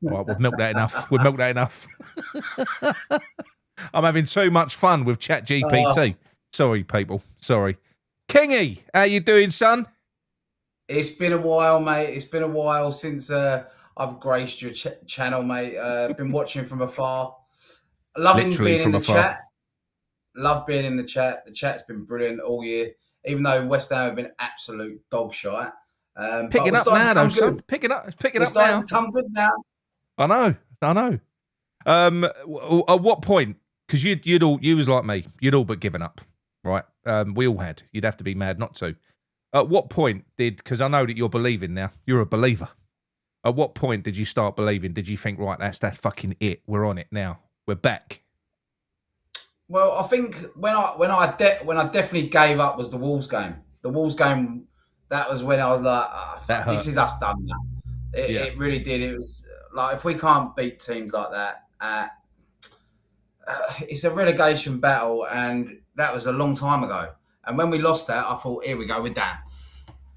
All right, we've milked that enough. We've milked that enough. I'm having too much fun with ChatGPT. Sorry, people. Sorry. Kingy, how you doing, son? It's been a while, mate. It's been a while since I've graced your channel, mate. Been watching from afar. Loving Literally being in from the afar. chat. Love being in the chat. The chat's been brilliant all year, even though West Ham have been absolute dog shite. But Picking we're up starting now, to though, come son. good. Picking up We're now. starting to come good now. I know. At what point? Because you was like me. You'd all but given up, right? We all had. You'd have to be mad not to. At what point because I know that you're believing now. You're a believer. At what point did you start believing? Did you think, right, that's fucking it. We're on it now. We're back. Well, I think when I definitely gave up was the Wolves game. The Wolves game, that was when I was like, That this hurt. is us done now. It really did. It was like, if we can't beat teams like that, it's a relegation battle, and that was a long time ago. And when we lost that, I thought, here we go, we're down.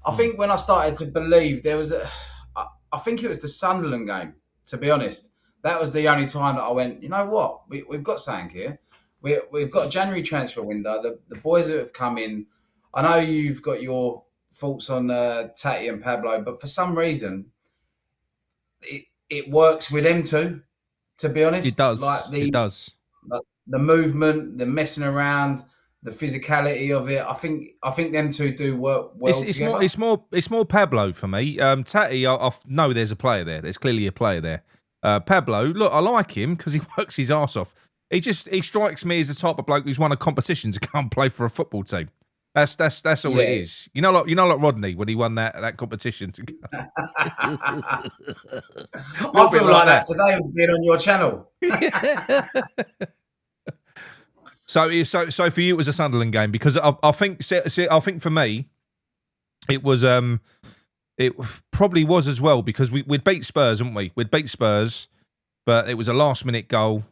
I think when I started to believe, I think it was the Sunderland game, to be honest. That was the only time that I went, you know what, we've got something here. We've got a January transfer window. The boys that have come in, I know you've got your thoughts on Tati and Pablo, but for some reason, it works with them too, to be honest. It does. It does. The movement, the messing around, the physicality of it. I think them two do work well together. It's more Pablo for me. Tati, I know there's a player there. There's clearly a player there. Pablo, look, I like him because he works his arse off. He strikes me as the type of bloke who's won a competition to come play for a football team. That's all it is. You know, like Rodney when he won that competition. I feel like that today being on your channel. So for you, it was a Sunderland game because I think for me, it was it probably was as well because we'd beat Spurs, hadn't we? We'd beat Spurs, but it was a last minute goal.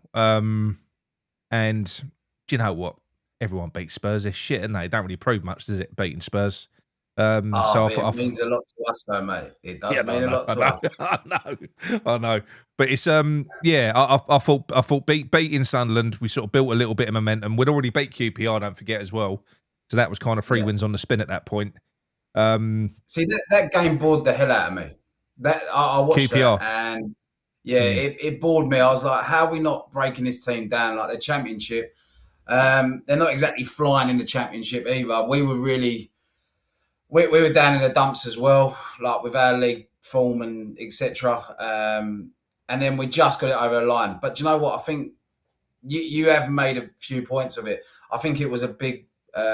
And do you know what? Everyone beats Spurs. They're shit, and they don't really prove much, does it? Beating Spurs. It means a lot to us, though, mate. It does mean a lot to us. I know. But it's I thought beating Sunderland, we sort of built a little bit of momentum. We'd already beat QPR, don't forget as well. So that was kind of 3 wins on the spin at that point. See, that game bored the hell out of me. That I watched QPR. that, and it bored me. I was like, how are we not breaking this team down? Like the Championship, they're not exactly flying in the Championship either. We were really. We were down in the dumps as well, like with our league form and etc. And then we just got it over the line. But do you know what? I think you have made a few points of it. I think it was a big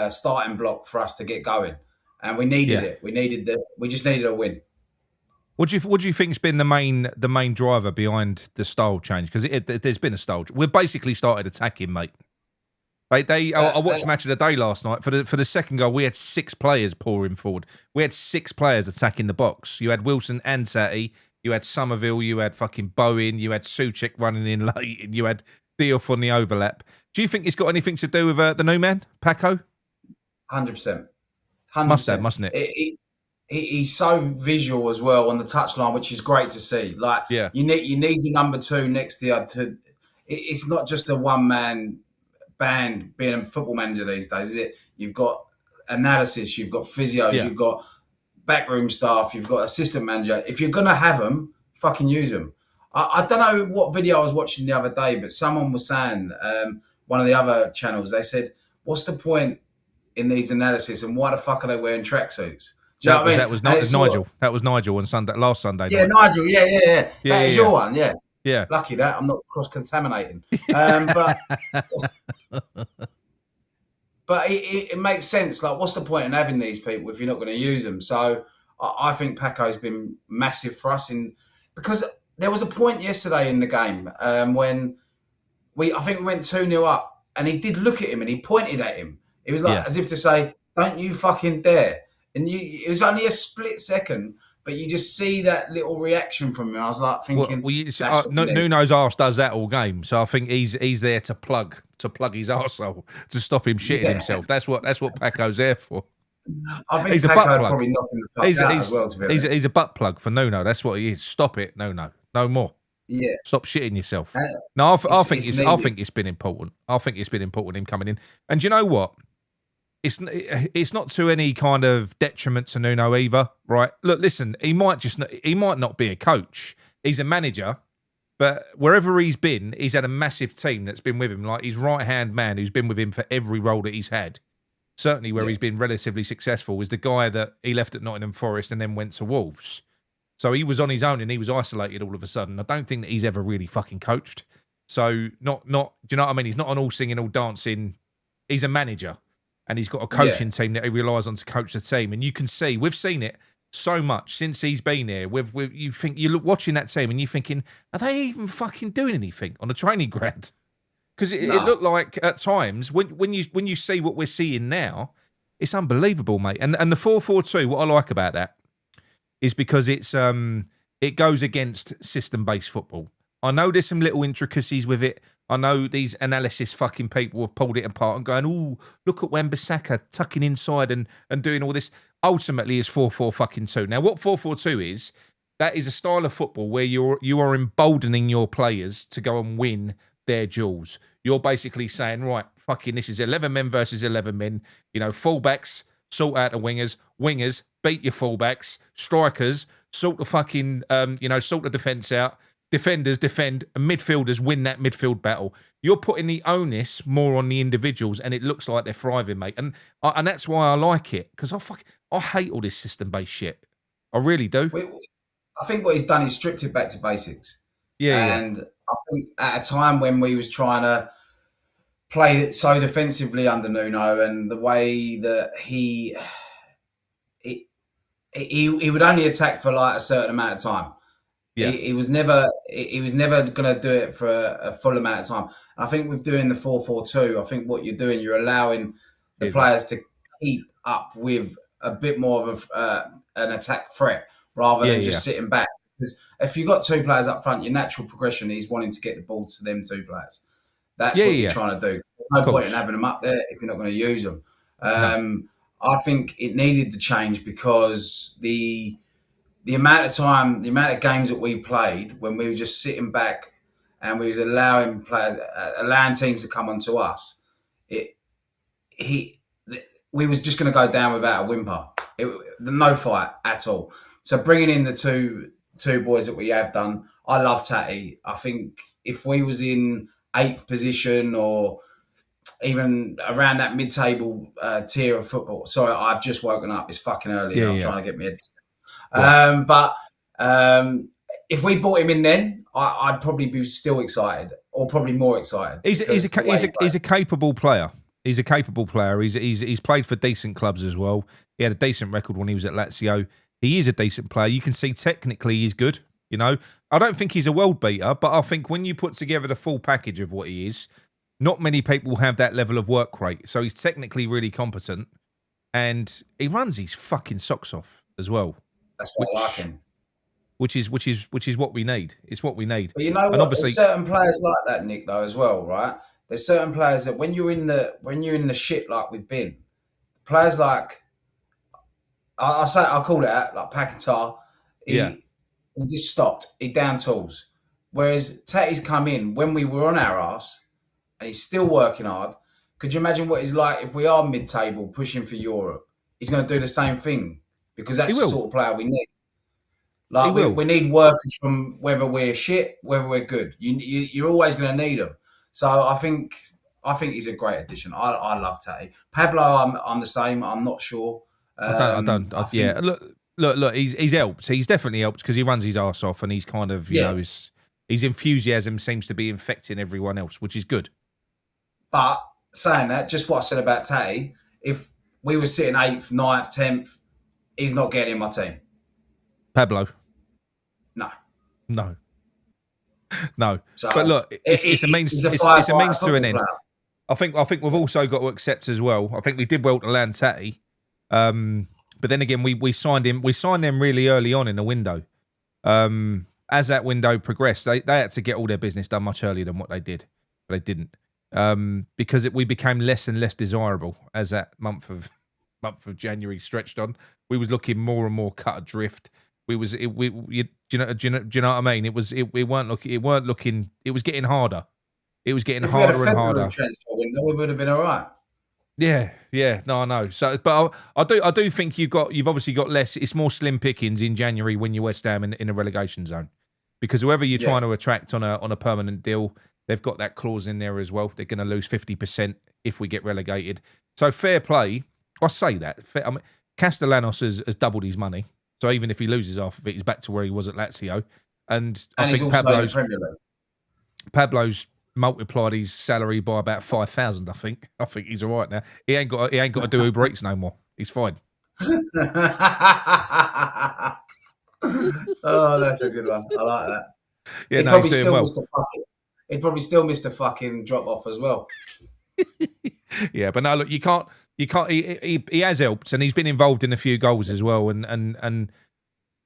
starting block for us to get going, and we needed it. We just needed a win. What do you think's been the main driver behind the style change? Because there's been a style. We've basically started attacking, mate. I watched Match of the Day last night. For the second goal, we had 6 players pouring forward. We had 6 players attacking the box. You had Wilson and Tati. You had Somerville. You had fucking Bowen. You had Souček running in late. And you had Diouf on the overlap. Do you think it's got anything to do with the new man, Paco? 100%. Must have, mustn't it? He's so visual as well on the touchline, which is great to see. Like, you need your number 2 next to you. It's not just a one-man band being a football manager these days, is it? You've got analysis, you've got physios, you've got backroom staff, you've got assistant manager. If you're going to have them, fucking use them. I don't know what video I was watching the other day, but someone was saying, one of the other channels, they said, what's the point in these analysis and why the fuck are they wearing tracksuits? Do you know what I mean? That was Nigel. That was Nigel on Sunday, last Sunday night. Yeah, Nigel. Yeah. That was your one. Yeah. Yeah. Lucky that I'm not cross-contaminating. But it makes sense. Like, what's the point in having these people if you're not going to use them? So I think Paco's been massive for us because there was a point yesterday in the game when I think we went 2-0 up, and he did look at him and he pointed at him. It was like as if to say, "Don't you fucking dare!" And it was only a split second. But you just see that little reaction from him. I was like thinking, Nuno's arse does that all game, so I think he's there to plug his arsehole to stop him shitting himself. That's what Paco's there for. I think he's Paco probably knocking the fuck out as well. To be honest, he's a butt plug for Nuno. That's what he is. Stop it, Nuno. No more. Yeah. Stop shitting yourself. Uh, No, I think it's I needed. think it's been important. I think it's been important him coming in. And do you know what? It's not to any kind of detriment to Nuno either, right? Look, listen, he might not be a coach. He's a manager, but wherever he's been, he's had a massive team that's been with him, like his right hand man who's been with him for every role that he's had. Certainly, where Yeah. he's been relatively successful is the guy that he left at Nottingham Forest and then went to Wolves. So he was on his own and he was isolated all of a sudden. I don't think that he's ever really fucking coached. So not. Do you know what I mean? He's not an all singing, all dancing. He's a manager, and he's got a Yeah. coaching team that he relies on to coach the team. And you can see we've seen it so much since he's been here. You look watching that team and you're thinking, are they even fucking doing anything on the training ground? Because it looked like at times when you see what we're seeing now, it's unbelievable, mate. And the 4-4-2, what I like about that is because it goes against system-based football. I know there's some little intricacies with it. I know these analysis fucking people have pulled it apart and going, "Oh, look at Wan-Bissaka tucking inside and doing all this." Ultimately, is 4-4-2. Now, what 4-4-2 is? That is a style of football where you are emboldening your players to go and win their duels. You're basically saying, right, fucking, this is 11 men versus 11 men. You know, fullbacks sort out the wingers beat your fullbacks, strikers sort the fucking sort the defence out. Defenders defend, and midfielders win that midfield battle. You're putting the onus more on the individuals, and it looks like they're thriving, mate. And that's why I like it, because I hate all this system-based shit. I really do. I think what he's done is stripped it back to basics. Yeah. And I think at a time when we was trying to play it so defensively under Nuno, and the way that he would only attack for like a certain amount of time. Yeah. He was never going to do it for a full amount of time. I think with doing the 4-4-2, I think what you're doing, you're allowing the players to keep up with a bit more of an attack threat rather than just sitting back. Because if you've got two players up front, your natural progression is wanting to get the ball to them two players. That's what you're trying to do. There's no point in having them up there if you're not going to use them. No. I think it needed the change because the amount of time, the amount of games that we played when we were just sitting back and we was allowing teams to come onto us, we was just going to go down without a whimper. No fight at all. So bringing in the two boys that we have done, I love Tatty. I think if we was in 8th position or even around that mid-table tier of football. Sorry, I've just woken up. It's fucking early. I'm trying to get me head. But if we brought him in then, I'd probably be still excited, or probably more excited. He's a capable player. He's a capable player. He's played for decent clubs as well. He had a decent record when he was at Lazio. He is a decent player. You can see technically he's good. You know, I don't think he's a world beater, but I think when you put together the full package of what he is, not many people have that level of work rate. So he's technically really competent, and he runs his fucking socks off as well. That's what I like him. Which is what we need. It's what we need. But you know what? There's certain players like that, Nick, though, as well, right? There's certain players that when you're in the shit like we've been, players like I'll call it out, like Paquetá, he just stopped. He down tools. Whereas Tatty's come in when we were on our arse, and he's still working hard. Could you imagine what he's like if we are mid-table pushing for Europe? He's going to do the same thing because that's the sort of player we need. Like we need workers from whether we're shit, whether we're good. You're always going to need them. So I think he's a great addition. I love Tatty. Pablo, I'm the same. I'm not sure. I don't. Look. He's helped. He's definitely helped because he runs his arse off, and he's kind of his enthusiasm seems to be infecting everyone else, which is good. But saying that, just what I said about Tatty, if we were sitting 8th, 9th, 10th, he's not getting in my team. Pablo. No. So, but look, it's a means. It's a means to an end. I think we've also got to accept as well. I think we did well to land Tatty, but then again, we signed him. We signed him really early on in the window. As that window progressed, they had to get all their business done much earlier than what they did, but they didn't, because we became less and less desirable as that month of January stretched on. We was looking more and more cut adrift. Do you Do you know what I mean? It weren't looking. It was getting harder. It was getting If we had a harder and February harder. transfer window, we would have been all right. Yeah. No, I know. So, but I do think you've obviously got less. It's more slim pickings in January when you're West Ham in a relegation zone, because whoever you're trying to attract on a permanent deal, they've got that clause in there as well. They're going to lose 50% if we get relegated. So fair play. I say that. I mean, Castellanos has doubled his money. So even if he loses half of it, he's back to where he was at Lazio. And I think Pablo's multiplied his salary by about 5,000. I think he's all right now. He ain't got to do Uber Eats no more. He's fine. Oh, that's a good one. I like that. Yeah, He'd probably still miss the fucking drop off as well. Yeah, but no, look, you can't. He has helped, and he's been involved in a few goals as well. And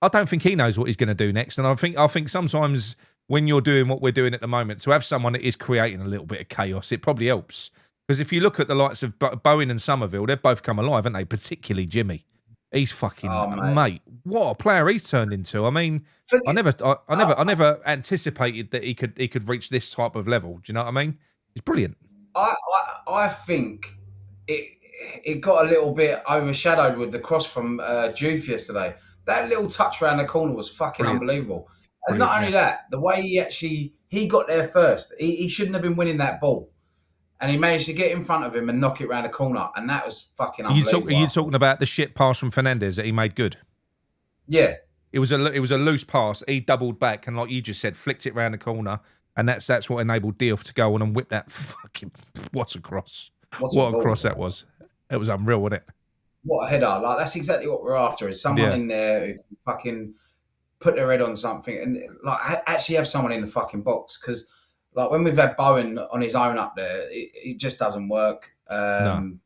I don't think he knows what he's going to do next. And I think sometimes when you're doing what we're doing at the moment, to have someone that is creating a little bit of chaos, it probably helps. Because if you look at the likes of Bowen and Somerville, they've both come alive, haven't they? Particularly Jimmy. He's fucking mate. What a player he's turned into. I mean, I never anticipated that he could reach this type of level. Do you know what I mean? He's brilliant. I think it got a little bit overshadowed with the cross from Juve yesterday. That little touch around the corner was fucking unbelievable. And not only that, the way he got there first. He shouldn't have been winning that ball. And he managed to get in front of him and knock it round the corner. And that was fucking unbelievable. Are you talking about the shit pass from Fernandes that he made good? Yeah. It was a loose pass. He doubled back and, like you just said, flicked it round the corner. And that's what enabled Diouf to go on and whip that fucking... What a cross. What a cross that was. It was unreal, wasn't it? What a header. Like, that's exactly what we're after, is someone in there who can fucking put their head on something and like actually have someone in the fucking box. Because like when we've had Bowen on his own up there, it just doesn't work. No.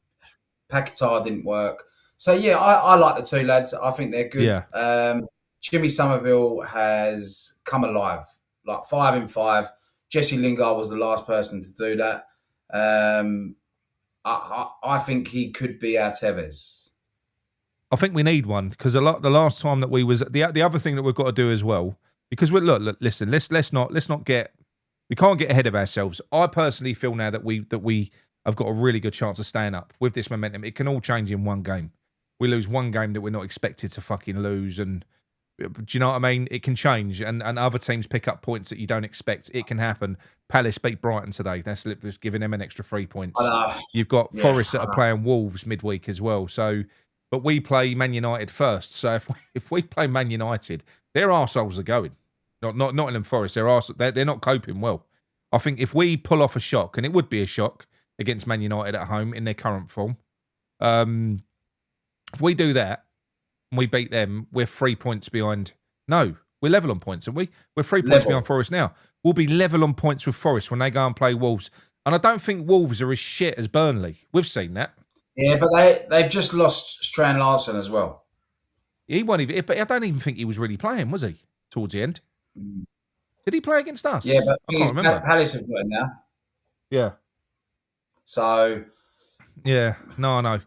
Paquetá didn't work. So yeah, I like the two lads. I think they're good. Yeah. Jimmy Somerville has come alive. Like 5 in 5. Jesse Lingard was the last person to do that. I think he could be our Tevez. I think we need one, because the last time that we was the other thing that we've got to do as well, because listen, let's not get, we can't get ahead of ourselves. I personally feel now that we have got a really good chance of staying up with this momentum. It can all change in one game. We lose one game that we're not expected to fucking lose, and do you know what I mean? It can change, and other teams pick up points that you don't expect. It can happen. Palace beat Brighton today. That's giving them an extra 3 points. You've got Forest that are playing Wolves midweek as well. So, but we play Man United first. So if we play Man United, their arseholes are going. Not Nottingham Forest. They're not coping well. I think if we pull off a shock, and it would be a shock against Man United at home in their current form, if we do that, and we beat them, we're 3 points behind. No, we're level on points, aren't we? We're 3 points behind Forest now. We'll be level on points with Forest when they go and play Wolves. And I don't think Wolves are as shit as Burnley. We've seen that. Yeah, but they've just lost Strand Larsen as well. He won't even. But I don't even think he was really playing, was he? Towards the end, did he play against us? Yeah, but I can't remember. Palace have got him now. Yeah. So. Yeah. No, I know.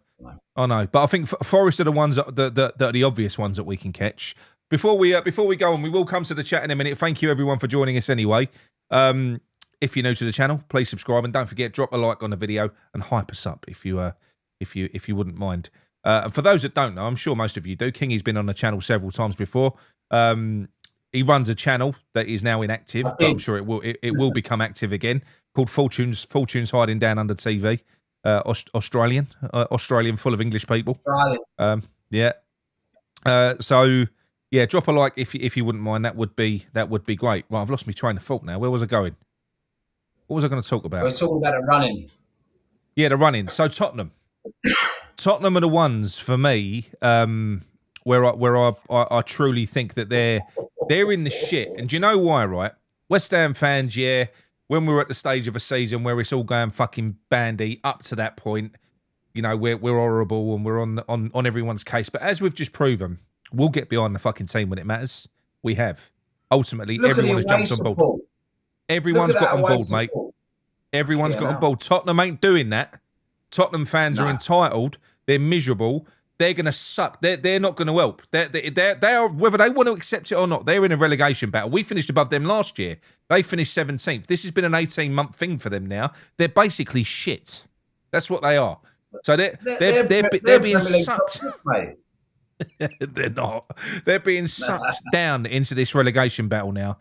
I know, but I think Forest are the ones that are the obvious ones that we can catch. Before we go on, we will come to the chat in a minute. Thank you everyone for joining us anyway. If you're new to the channel, please subscribe and don't forget, drop a like on the video and hype us up if you wouldn't mind. And for those that don't know, I'm sure most of you do. Kingy's been on the channel several times before. He runs a channel that is now inactive, but I'm sure it will become active again, called Fortunes Hiding Down Under TV. Australian, full of English people. Yeah. So yeah, drop a like if you wouldn't mind. That would be great. Right, I've lost my train of thought now. Where was I going? What was I going to talk about? We're talking about the running. Yeah, the running. So Tottenham are the ones for me where I truly think that they're in the shit. And do you know why? Right, West Ham fans, yeah. When we were at the stage of a season where it's all going fucking bandy up to that point, you know, we're horrible and we're on everyone's case. But as we've just proven, we'll get behind the fucking team when it matters. We have. Ultimately, everyone has jumped on board. Everyone's got on board, mate. Everyone's got on board. Tottenham ain't doing that. Tottenham fans are entitled. They're miserable. they're going to suck. They're not going to help. They are, whether they want to accept it or not, they're in a relegation battle. We finished above them last year. They finished 17th. This has been an 18-month thing for them now. They're basically shit. That's what they are. So they're being sucked. Mate. They're not. They're being sucked down into this relegation battle now.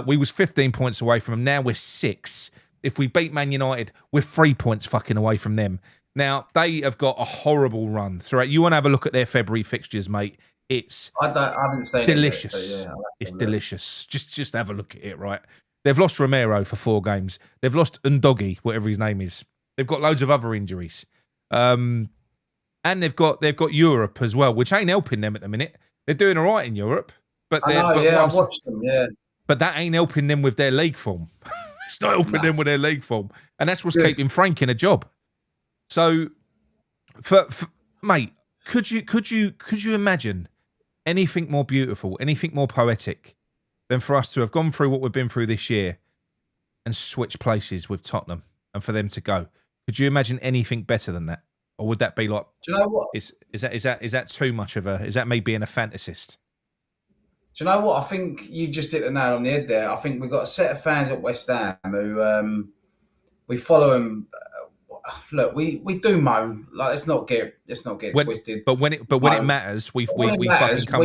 We was 15 points away from them. Now we're 6. If we beat Man United, we're 3 points fucking away from them. Now, they have got a horrible run throughout. You want to have a look at their February fixtures, mate. It's I haven't seen delicious. It's delicious. Just have a look at it, right? They've lost Romero for 4 games. They've lost Undogi, whatever his name is. They've got loads of other injuries. And they've got Europe as well, which ain't helping them at the minute. They're doing all right in Europe. But I watched them, yeah. But that ain't helping them with their league form. It's not helping them with their league form. And that's what's keeping Frank in a job. So, for mate, could you imagine anything more beautiful, anything more poetic than for us to have gone through what we've been through this year and switch places with Tottenham and for them to go? Could you imagine anything better than that, or would that be like? Do you know what? Is that too much of a? Is that me being a fantasist? Do you know what? I think you just hit the nail on the head there. I think we've got a set of fans at West Ham who we follow them. Look, we do moan. Like let's not get twisted. But when it matters, we fucking come.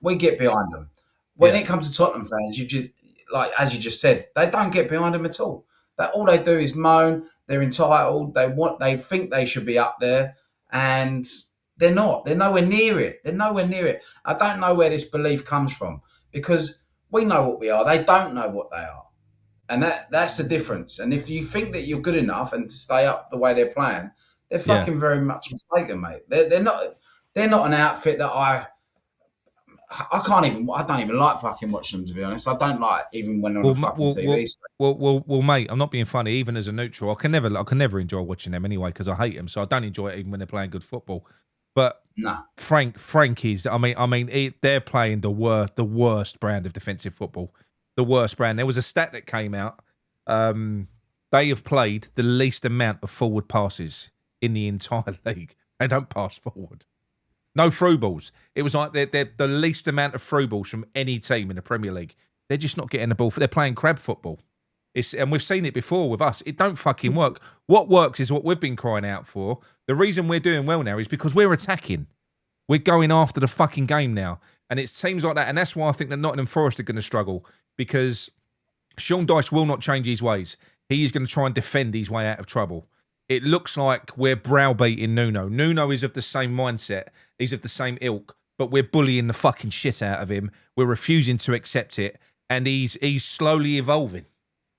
We get behind them. When it comes to Tottenham fans, you just as you just said, they don't get behind them at all. That all they do is moan. They're entitled. They think they should be up there, and they're not. They're nowhere near it. I don't know where this belief comes from because we know what we are. They don't know what they are. And that's the difference. And if you think that you're good enough and to stay up the way they're playing, they're fucking very much mistaken, mate. They're not an outfit that I don't even like fucking watching them, to be honest. I don't like even when they're on the fucking TV. Well, mate, I'm not being funny. Even as a neutral, I can never enjoy watching them anyway because I hate them. So I don't enjoy it even when they're playing good football. But Frank is. I mean, they're playing the worst brand of defensive football. The worst brand. There was a stat that came out. They have played the least amount of forward passes in the entire league. They don't pass forward. No through balls. It was like they're the least amount of through balls from any team in the Premier League. They're just not getting the ball. They're playing crab football. And we've seen it before with us. It don't fucking work. What works is what we've been crying out for. The reason we're doing well now is because we're attacking. We're going after the fucking game now. And it's teams like that. And that's why I think that Nottingham Forest are going to struggle because Sean Dyche will not change his ways. He is going to try and defend his way out of trouble. It looks like we're browbeating Nuno. Nuno is of the same mindset. He's of the same ilk. But we're bullying the fucking shit out of him. We're refusing to accept it. And he's slowly evolving.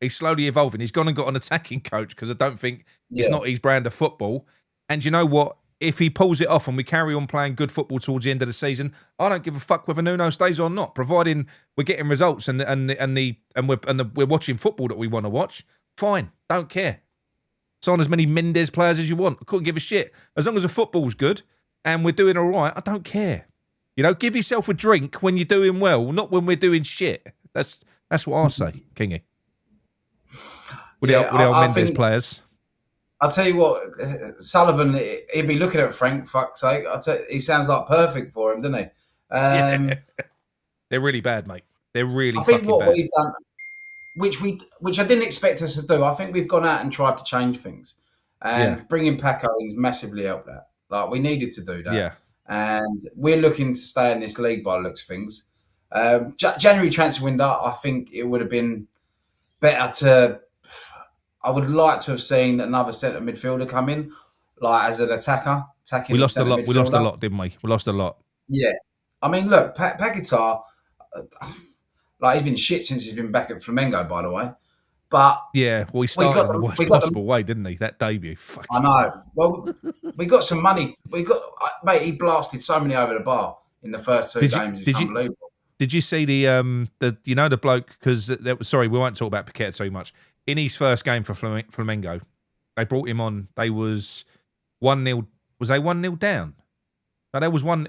He's slowly evolving. He's gone and got an attacking coach because I don't think it's not his brand of football. And you know what? If he pulls it off and we carry on playing good football towards the end of the season, I don't give a fuck whether Nuno stays or not, providing we're getting results and we're watching football that we want to watch. Fine, don't care. Sign as many Mendes players as you want. I couldn't give a shit. As long as the football's good and we're doing all right, I don't care. You know, give yourself a drink when you're doing well, not when we're doing shit. That's what I say, Kingy. With the old Mendes players. I'll tell you what, Sullivan, he'd be looking at Frank, fuck's sake. He sounds like perfect for him, doesn't he? They're really bad, mate. They're really fucking bad. I think what we've done, which I didn't expect us to do, I think we've gone out and tried to change things. And bringing Paco in's massively helped that. Like, we needed to do that. Yeah. And we're looking to stay in this league by the looks of things. January transfer window, I think it would have been better to... I would like to have seen another centre midfielder come in, like as an attacker. We lost a lot. We lost a lot, didn't we? We lost a lot. Yeah. I mean, look, Paquetá, like he's been shit since he's been back at Flamengo, by the way. But yeah, well, he started in the worst possible way, didn't he? That debut. I know. Well, we got some money. Mate, he blasted so many over the bar in the first two games. It's unbelievable. Did you see the bloke? Because sorry, we won't talk about Paquetá so much. In his first game for Flamengo, they brought him on. They was 1-0. Was they 1-0 down? No, they was 1-0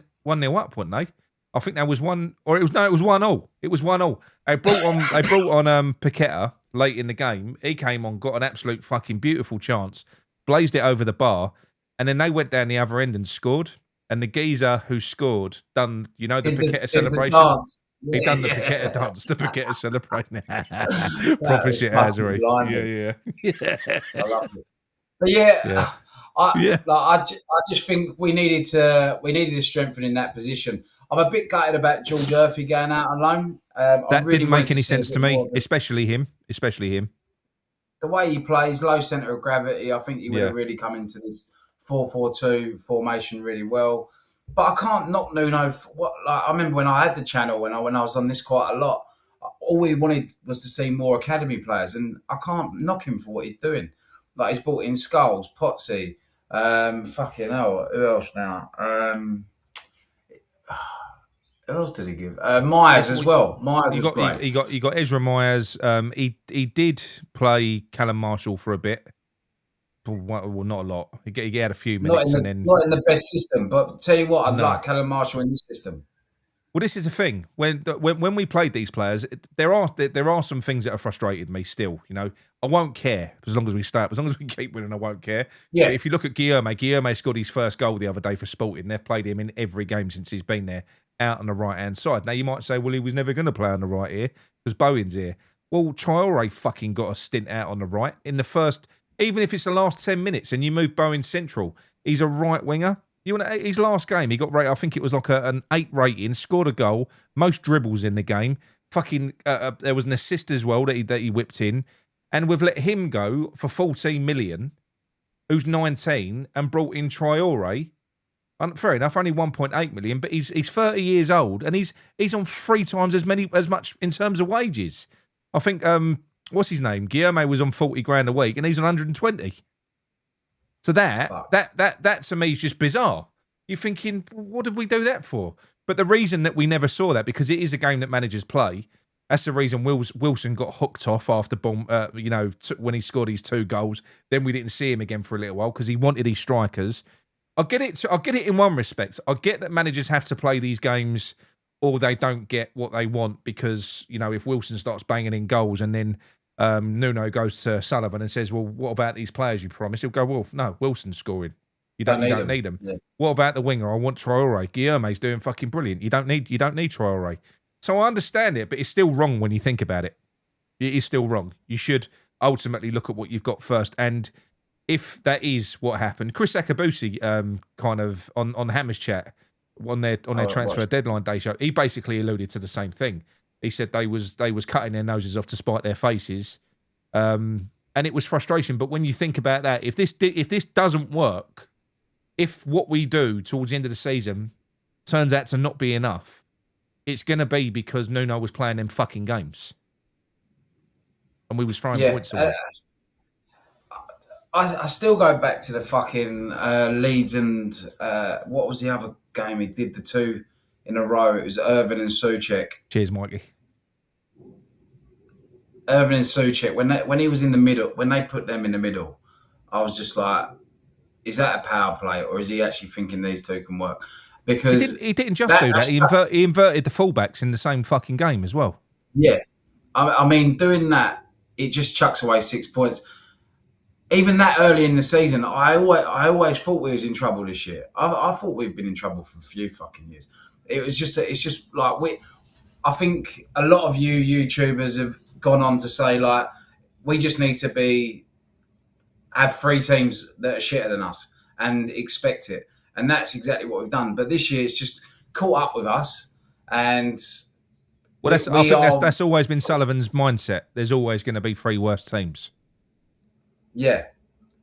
up, weren't they? I think there was one, or it was 1-0. It was 1-0. They brought on Paquetá late in the game. He came on, got an absolute fucking beautiful chance, blazed it over the bar, and then they went down the other end and scored. And the geezer who scored done, the Paqueta celebration. He done the Paqueta dance, the Paqueta celebration. Proper shit housery. Yeah. I love it. But I just think we needed to strengthen in that position. I'm a bit gutted about George Murphy going out on loan. That really didn't make any sense to me, especially him. The way he plays, low centre of gravity, I think he would have really come into this 4-4-2 formation really well. But I can't knock Nuno. I remember when I had the channel, when I was on this quite a lot, all we wanted was to see more academy players, and I can't knock him for what he's doing. Like, he's brought in Scholes, Potsy, fucking hell, who else now? Who else did he give? Myers as well. Myers was great. You got Ezra Myers. He did play Callum Marshall for a bit. Well, not a lot. He had a few minutes, not in the best system. But tell you what, I'd like Callum Marshall in this system. Well, this is the thing. When we played these players, there are some things that have frustrated me still. I won't care as long as we stay up. As long as we keep winning, I won't care. Yeah. But if you look at Guillaume scored his first goal the other day for Sporting. They've played him in every game since he's been there, out on the right-hand side. Now, you might say, well, he was never going to play on the right here because Bowen's here. Well, Traore fucking got a stint out on the right in the first... Even if it's the last 10 minutes and you move Bowen central, he's a right winger. His last game, he got rated, I think it was like an 8 rating, scored a goal, most dribbles in the game. Fucking, there was an assist as well that he whipped in. And we've let him go for 14 million, who's 19, and brought in Traore. And fair enough, only 1.8 million, but he's 30 years old and he's on 3 times as much in terms of wages. I think what's his name? Guillaume was on 40 grand a week and he's on 120. So that to me is just bizarre. You're thinking, what did we do that for? But the reason that we never saw that, because it is a game that managers play, that's the reason Wilson got hooked off after when he scored his 2 goals. Then we didn't see him again for a little while because he wanted his strikers. I get it in one respect. I get that managers have to play these games or they don't get what they want because, if Wilson starts banging in goals and then Nuno goes to Sullivan and says, well, what about these players you promised? He'll go, well, no, Wilson's scoring. You don't need them. Yeah. What about the winger? I want Traore. Guillaume's doing fucking brilliant. You don't need Traore. So I understand it, but it's still wrong when you think about it. It is still wrong. You should ultimately look at what you've got first. And if that is what happened, Chris Akabusi kind of on Hammers Chat on their transfer deadline day show, he basically alluded to the same thing. He said they was cutting their noses off to spite their faces, and it was frustration. But when you think about that, if this doesn't work, if what we do towards the end of the season turns out to not be enough, it's going to be because Nuno was playing them fucking games, and we was throwing points away. I still go back to the fucking Leeds and what was the other game? He did the 2 in a row. It was Irvin and Souček. Cheers, Mikey. Irvin and Souček, when he was in the middle, when they put them in the middle, I was just like, is that a power play or is he actually thinking these 2 can work? Because he didn't just do that. He inverted the fullbacks in the same fucking game as well. Yeah. I mean, doing that, it just chucks away 6 points. Even that early in the season, I always thought we was in trouble this year. I thought we'd been in trouble for a few fucking years. It's just like I think a lot of you YouTubers have gone on to say like we just need to have 3 teams that are shitter than us and expect it, and that's exactly what we've done. But this year it's just caught up with us, and I think that's always been Sullivan's mindset. There's always going to be 3 worse teams. Yeah,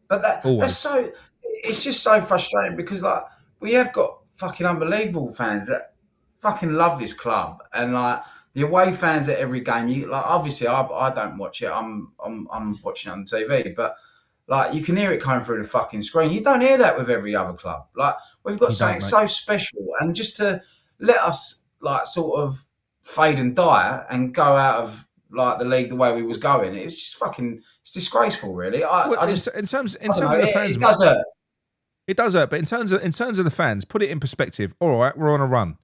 but that's so. It's just so frustrating because like we have got fucking unbelievable fans that fucking love this club, and like the away fans at every game. Obviously I don't watch it. I'm watching it on TV, but like you can hear it coming through the fucking screen. You don't hear that with every other club. Like we've got something so special, and just to let us like sort of fade and die and go out of like the league the way we was going, it was just fucking, it's disgraceful, really. In terms of the fans, it does hurt. It does hurt, but in terms of the fans, put it in perspective. All right, we're on a run.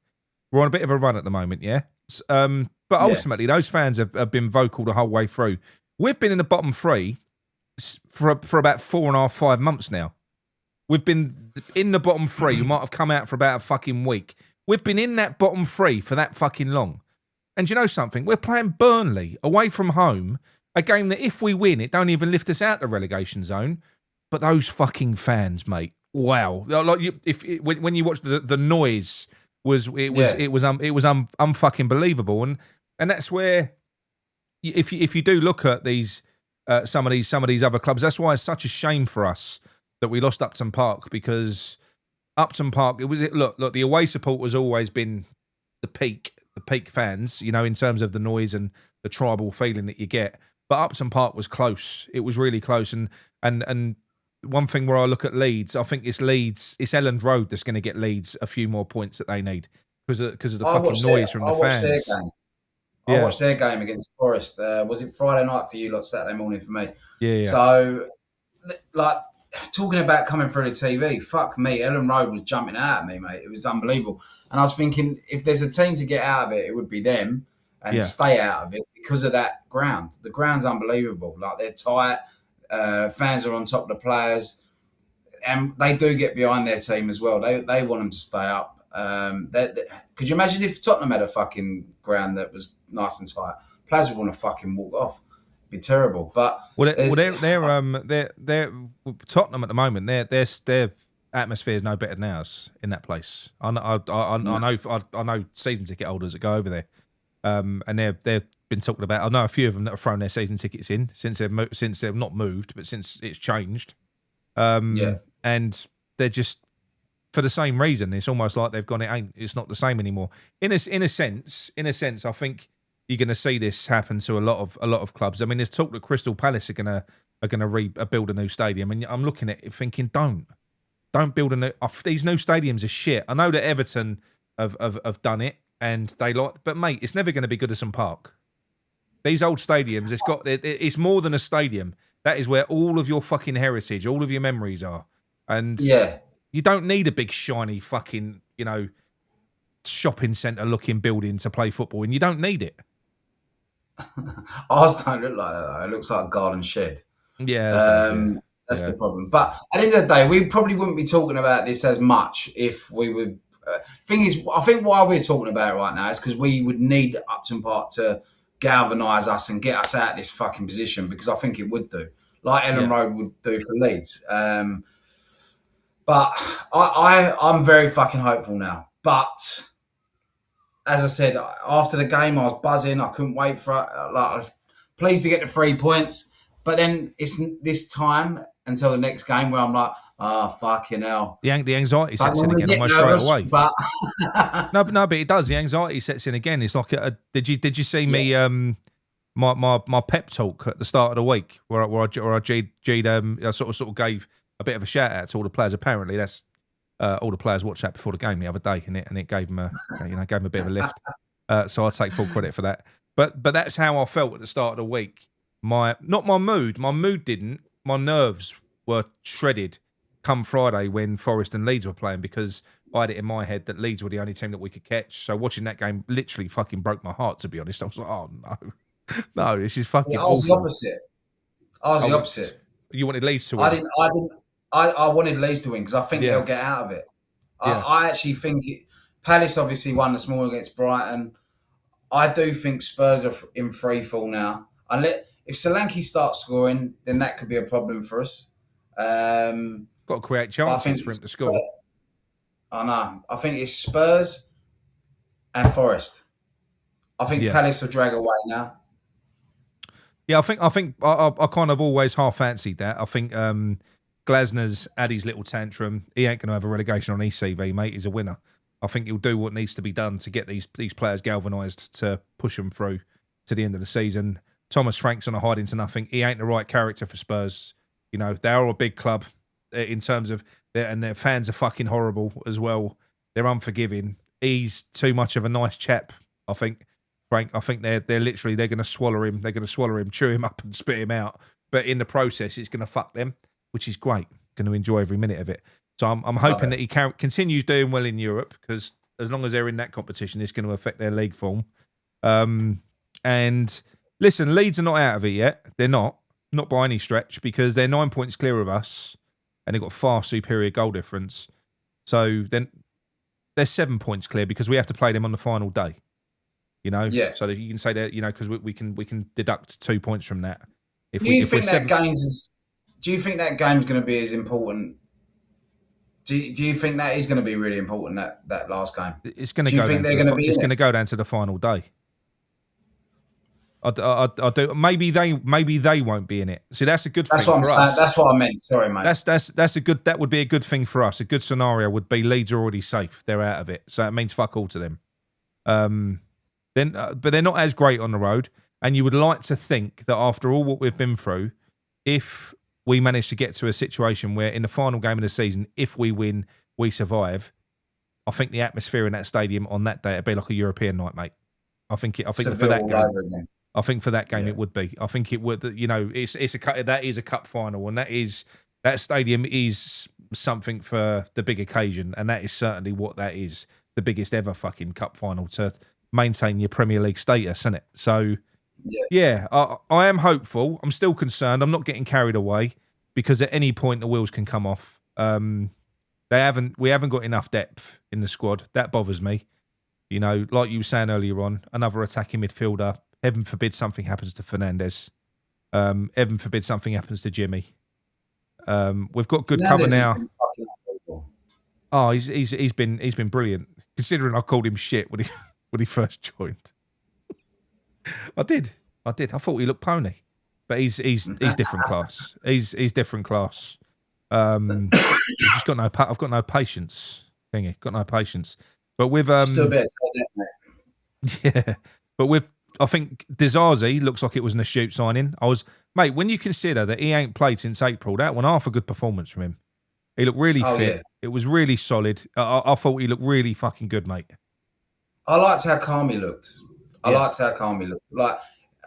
We're on a bit of a run at the moment, yeah. But ultimately, those fans have been vocal the whole way through. We've been in the bottom 3 for about 4.5, 5 months now. We've been in the bottom three. We might have come out for about a fucking week. We've been in that bottom three for that fucking long. And you know something? We're playing Burnley away from home, a game that if we win, it don't even lift us out the relegation zone. But those fucking fans, mate, wow! Like when you watch the noise was unfucking believable, and that's where if you do look at these some of these other clubs, that's why it's such a shame for us that we lost Upton Park, because Upton Park look the away support has always been the peak fans, you know, in terms of the noise and the tribal feeling that you get. But Upton Park was close. It was really close. And one thing where I look at Leeds, I think it's Elland Road that's going to get Leeds a few more points that they need because of the fucking noise from the fans. Their game. I watched their game against Forest. Was it Friday night for you, like Saturday morning for me? Yeah. So, like, talking about coming through the TV, fuck me, Elland Road was jumping out at me, mate. It was unbelievable. And I was thinking, if there's a team to get out of it, it would be them and stay out of it because of that ground. The ground's unbelievable. Like, they're tight. Fans are on top of the players. And they do get behind their team as well. They want them to stay up. Could you imagine if Tottenham had a fucking ground that was nice and tight? Players would want to fucking walk off. It'd be terrible. But they're Tottenham at the moment. Their atmosphere is no better than ours in that place. I know season ticket holders that go over there, and they've been talking about. I know a few of them that have thrown their season tickets in since they've not moved, but since it's changed. And they're just for the same reason. It's almost like they've gone. It's not the same anymore. In a sense, I think you're going to see this happen to a lot of clubs. I mean, there's talk that Crystal Palace are going to build a new stadium, and I'm looking at it thinking, don't build a new. These new stadiums are shit. I know that Everton have done it, and but mate, it's never going to be Goodison Park. These old stadiums, it's more than a stadium. That is where all of your fucking heritage, all of your memories are, and you don't need a big shiny fucking shopping centre looking building to play football, and you don't need it. Ours don't look like that, though. It looks like a garden shed. That's the problem. But at the end of the day, we probably wouldn't be talking about this as much if we would. Thing is, I think why we're talking about it right now is because we would need Upton Park to galvanise us and get us out of this fucking position, because I think it would do, like Elland Road would do for Leeds. But I'm very fucking hopeful now. But as I said, after the game, I was buzzing. I couldn't wait for it. I was pleased to get the 3 points. But then it's this time until the next game where I'm like, fucking hell. The anxiety sets in again almost straight away. But no, but it does. The anxiety sets in again. It's like, did you see me my pep talk at the start of the week where I sort of gave a bit of a shout out to all the players. Apparently, that's all the players watched that before the game the other day, and it gave them a bit of a lift. So I take full credit for that. But that's how I felt at the start of the week. My mood didn't. My nerves were shredded come Friday when Forest and Leeds were playing, because I had it in my head that Leeds were the only team that we could catch. So watching that game literally fucking broke my heart, to be honest. I was like, oh no, this is fucking awful. I was the opposite. You wanted Leeds to win? I wanted Leeds to win because I think they'll get out of it. I actually think Palace obviously won this morning against Brighton. I do think Spurs are in free fall now. If Solanke starts scoring, then that could be a problem for us. Got to create chances for him to score. I know. I think it's Spurs and Forest. I think Palace will drag away now. Yeah, I think I kind of always half fancied that. I think Glasner's had his little tantrum. He ain't going to have a relegation on his CV, mate. He's a winner. I think he'll do what needs to be done to get these players galvanised to push them through to the end of the season. Thomas Frank's on a hiding to nothing. He ain't the right character for Spurs. You know, they are a big club in terms of and their fans are fucking horrible as well. They're unforgiving. He's too much of a nice chap, I think. Frank, I think they're going to swallow him. They're going to swallow him, chew him up and spit him out. But in the process, it's going to fuck them, which is great. Going to enjoy every minute of it. So I'm hoping that he continues doing well in Europe, because as long as they're in that competition, it's going to affect their league form. And listen, Leeds are not out of it yet. They're not by any stretch, because they're 9 points clear of us. and they've got far superior goal difference. So then they're 7 points clear because we have to play them on the final day. You know, so that you can say that, you know, because we can deduct 2 points from that. Do you think that game's going to be as important? Do you think that is going to be really important, that last game? It's going to go. It's going to go down to the final day. I do. Maybe they won't be in it. See, that's a good thing for us. That's what I meant. Sorry, mate. That's a good. That would be a good thing for us. A good scenario would be Leeds are already safe. They're out of it, so it means fuck all to them. But they're not as great on the road. And you would like to think that after all what we've been through, if we manage to get to a situation where in the final game of the season, if we win, we survive, I think the atmosphere in that stadium on that day would be like a European night, mate. I think for that game it would be. I think it would. You know, that is a cup final, and that stadium is something for the big occasion, and that is certainly what that is. The biggest ever fucking cup final to maintain your Premier League status, isn't it? So. Yeah, I am hopeful. I'm still concerned. I'm not getting carried away because at any point the wheels can come off. We haven't got enough depth in the squad. That bothers me. You know, like you were saying earlier on, another attacking midfielder. Heaven forbid something happens to Fernandes. Heaven forbid something happens to Jimmy. We've got good cover now. Oh, he's been brilliant. Considering I called him shit when he first joined. I did. I thought he looked pony, but he's different class. He's different class. I've got no patience. Kingy, got no patience. But with still a bit excited, mate. Yeah, but I think Dizazi looks like it was an astute signing. Mate, when you consider that he ain't played since April, that one half a good performance from him. He looked really fit. Yeah. It was really solid. I thought he looked really fucking good, mate. I liked how calm he looked. Like,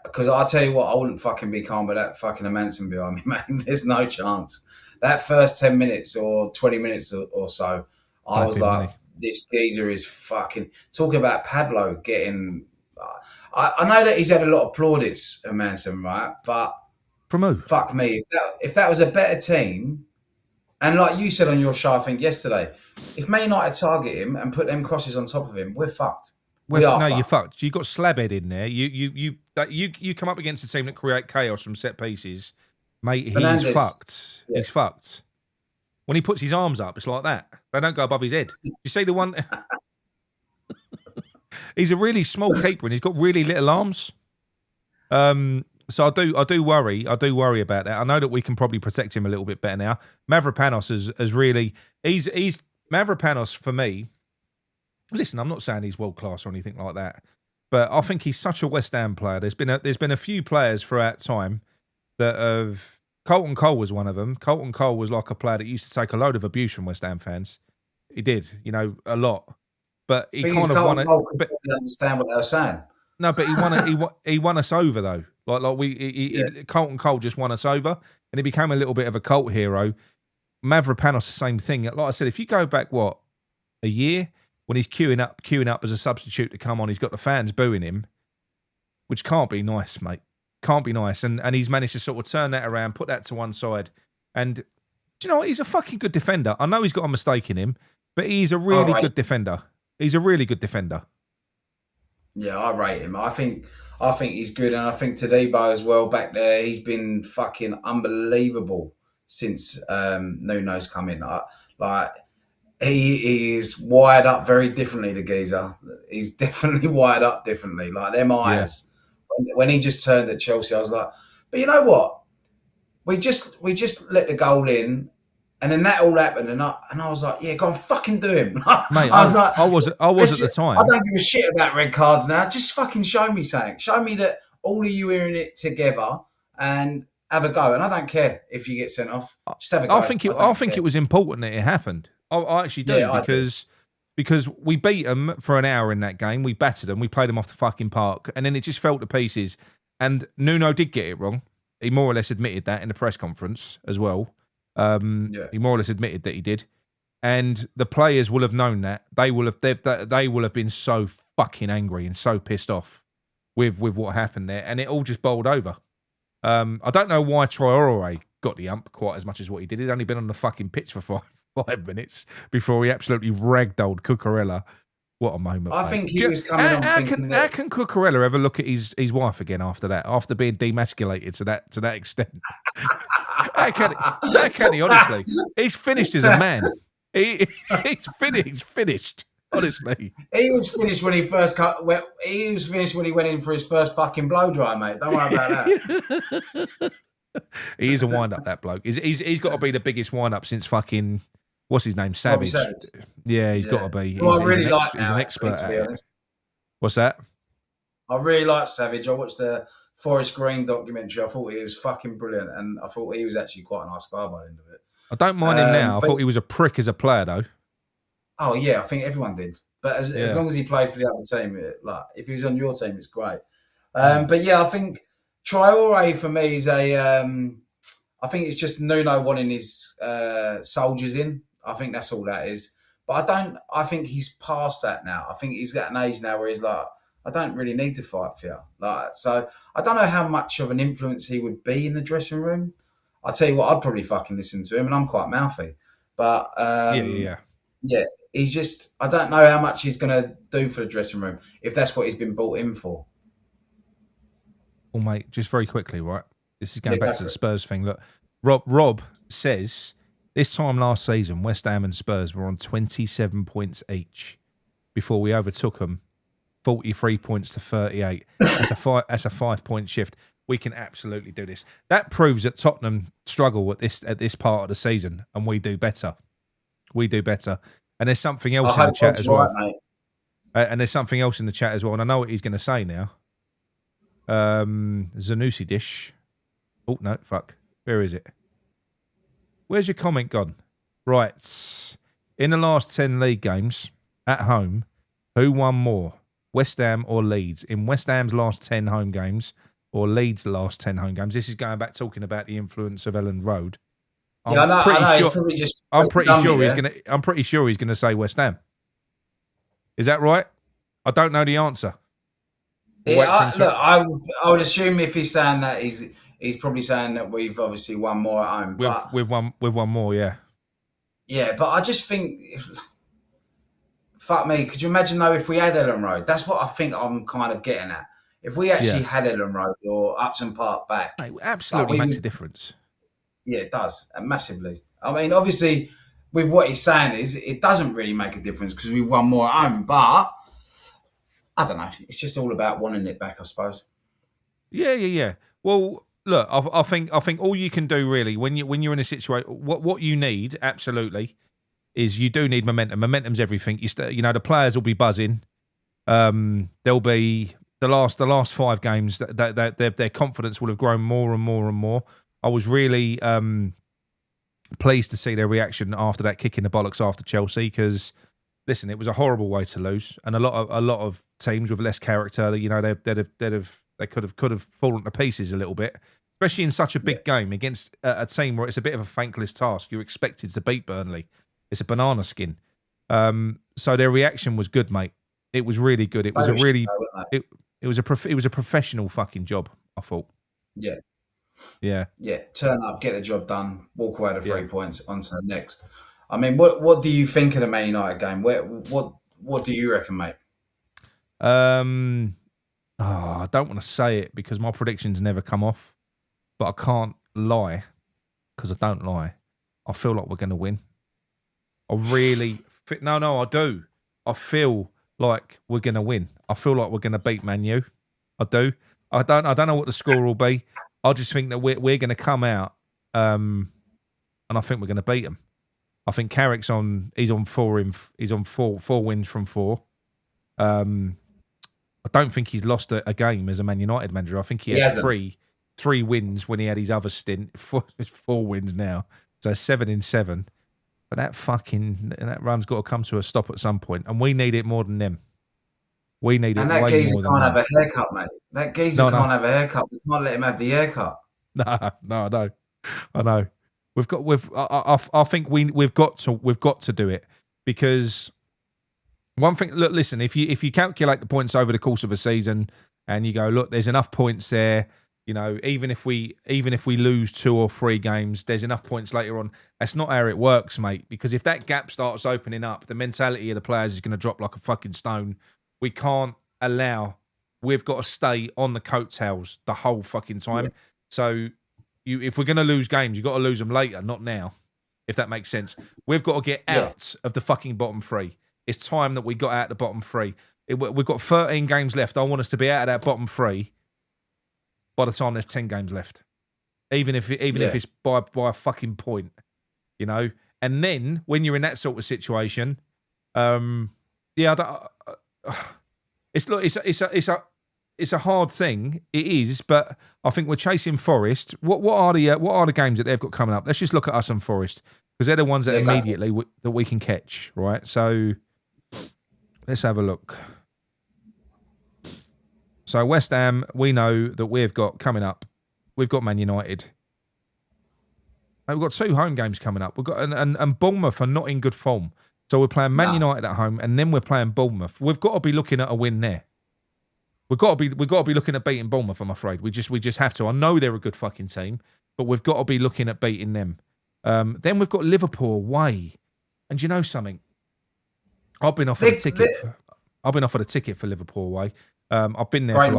because I tell you what, I wouldn't fucking be calm with that fucking Manson behind me, man. There's no chance. That first 10 minutes or 20 minutes or so, I was like, this geezer is fucking... Talking about Pablo getting... I know that he's had a lot of plaudits, Manson, right? But... From who? Fuck me. If that was a better team... And like you said on your show, I think yesterday, if Man United target him and put them crosses on top of him, we're fucked. You're fucked. You've got Slabhead in there. You come up against a team that create chaos from set pieces, mate. He's fucked. Yeah. He's fucked. When he puts his arms up, it's like that. They don't go above his head. You see the one? He's a really small keeper and he's got really little arms. So I do worry about that. I know that we can probably protect him a little bit better now. Mavropanos has really he's Mavropanos for me. Listen, I'm not saying he's world class or anything like that, but I think he's such a West Ham player. There's been a few players throughout time that have. Colton Cole was one of them. Colton Cole was like a player that used to take a load of abuse from West Ham fans. He did, a lot. But he kind of won it. But understand what they were saying. No, but he won us over though. Colton Cole just won us over, and he became a little bit of a cult hero. Mavropanos, the same thing. Like I said, if you go back a year. When he's queuing up as a substitute to come on, he's got the fans booing him, which can't be nice, mate. Can't be nice. And he's managed to sort of turn that around, put that to one side. And do you know what? He's a fucking good defender. I know he's got a mistake in him, but he's a really good defender. He's a really good defender. Yeah, I rate him. I think he's good, and I think Tadibo as well back there. He's been fucking unbelievable since Nuno's come in. He is wired up very differently, the geezer. He's definitely wired up differently. Like, them eyes. Yeah. When he just turned at Chelsea, I was like, but you know what? We just let the goal in, and then that all happened, and I was like, yeah, go on, fucking do him. Mate, I was at the time. I don't give a shit about red cards now. Just fucking show me something. Show me that all of you are in it together and have a go. And I don't care if you get sent off. Just have a go. I think it was important that it happened. I actually do, because we beat them for an hour in that game. We battered them. We played them off the fucking park. And then it just fell to pieces. And Nuno did get it wrong. He more or less admitted that in the press conference as well. He more or less admitted that he did. And the players will have known that. They will have been so fucking angry and so pissed off with what happened there. And it all just bowled over. I don't know why Traore got the ump quite as much as what he did. He'd only been on the fucking pitch for five minutes before he absolutely ragdolled Cucurella. What a moment! I think he was coming on thinking how can Cucurella ever look at his wife again after that? After being demasculated to that extent, how can he? Honestly, he's finished as a man. He's finished. Honestly, he was finished when he first he was finished when he went in for his first fucking blow dry, mate. Don't worry about that. He is a wind up, that bloke. He's got to be the biggest wind up since fucking. What's his name? Savage. Yeah, he's got to be. Well, I really like he's an expert to be honest. What's that? I really like Savage. I watched the Forest Green documentary. I thought he was fucking brilliant, and I thought he was actually quite a nice guy by the end of it. I don't mind him now. I thought he was a prick as a player, though. Oh yeah, I think everyone did. But as long as he played for the other team, if he was on your team, it's great. But yeah, I think Traore for me is I think it's just Nuno wanting his soldiers in. I think that's all that is. But I think he's past that now. I think he's at an age now where he's like, I don't really need to fight for you. So I don't know how much of an influence he would be in the dressing room. I'll tell you what, I'd probably fucking listen to him, and I'm quite mouthy. But yeah, he's just, I don't know how much he's going to do for the dressing room, if that's what he's been brought in for. Well, mate, just very quickly, right? This is going back to the Spurs thing. Look, Rob says this time last season, West Ham and Spurs were on 27 points each before we overtook them, 43 points to 38. That's a 5-point shift. We can absolutely do this. That proves that Tottenham struggle at this part of the season, and we do better. We do better. And there's something else in the chat as well. Right, and there's something else in the chat as well. And I know what he's going to say now. Zanussi dish. Oh, no, fuck. Where is it? Where's your comment gone? Right. In the last 10 league games at home, who won more? West Ham or Leeds? In West Ham's last 10 home games or Leeds' last 10 home games? This is going back talking about the influence of Ellen Road. I'm pretty sure he's gonna say West Ham. Is that right? I don't know the answer. I would assume if he's saying that, he's probably saying that we've obviously won more at home. We've won more, yeah. Yeah, but I just think, fuck me. Could you imagine though if we had Ellen Road? That's what I think I'm kind of getting at. If we actually had Ellen Road or Upton Park back, it absolutely makes a difference. Yeah, it does massively. I mean, obviously, with what he's saying is it doesn't really make a difference because we've won more at home. But I don't know. It's just all about wanting it back, I suppose. Yeah. Well, look, I think all you can do really when you're in a situation, what you need absolutely is you do need momentum. Momentum's everything. The players will be buzzing. There'll be the last 5 games that their confidence will have grown more and more and more. I was really pleased to see their reaction after that kick in the bollocks after Chelsea because, listen, it was a horrible way to lose, and a lot of teams with less character, they could have fallen to pieces a little bit, especially in such a big game against a team where it's a bit of a thankless task. You're expected to beat Burnley. It's a banana skin. So their reaction was good, mate. It was really good. It was it was a professional fucking job, I thought. Yeah. Turn up, get the job done, walk away to 3 points, on to the next. I mean, what do you think of the Man United game? What do you reckon, mate? I don't want to say it because my predictions never come off, but I can't lie because I don't lie. I feel like we're going to win. I really I do. I feel like we're going to win. I feel like we're going to beat Man U. I do. I don't know what the score will be. I just think that we're going to come out, and I think we're going to beat them. I think Carrick's he's on 4 wins from 4. I don't think he's lost a game as a Man United manager. I think he had three wins when he had his other stint. 4 wins now, so 7 in 7. But that run's got to come to a stop at some point, and we need it more than them. We need it. And that geezer can't have a haircut, mate. That geezer can't have a haircut. We can't let him have the haircut. No, I know. I think we've got to do it because one thing. Look, listen. If you calculate the points over the course of a season and you go, look, there's enough points there. You know, even if we lose 2 or 3 games, there's enough points later on. That's not how it works, mate. Because if that gap starts opening up, the mentality of the players is going to drop like a fucking stone. We can't allow. We've got to stay on the coattails the whole fucking time. Yeah. So, if we're going to lose games, you've got to lose them later, not now. If that makes sense, we've got to get out of the fucking bottom 3. It's time that we got out of the bottom 3. We've got 13 games left. I want us to be out of that bottom 3. By the time there's 10 games left, even if it's by a fucking point, you know. And then when you're in that sort of situation, it's a hard thing. It is, but I think we're chasing Forest. What are the games that they've got coming up? Let's just look at us and Forest because they're the ones that immediately that we can catch, right? So let's have a look. So West Ham, we know that we've got coming up. We've got Man United. We've got 2 home games coming up. We've got and Bournemouth are not in good form. So we're playing Man United at home, and then we're playing Bournemouth. We've got to be looking at a win there. We've got to be looking at beating Bournemouth. I'm afraid we just have to. I know they're a good fucking team, but we've got to be looking at beating them. Then we've got Liverpool away, and you know something? I've been offered a ticket. I've been offered a ticket for Liverpool away. I've been there for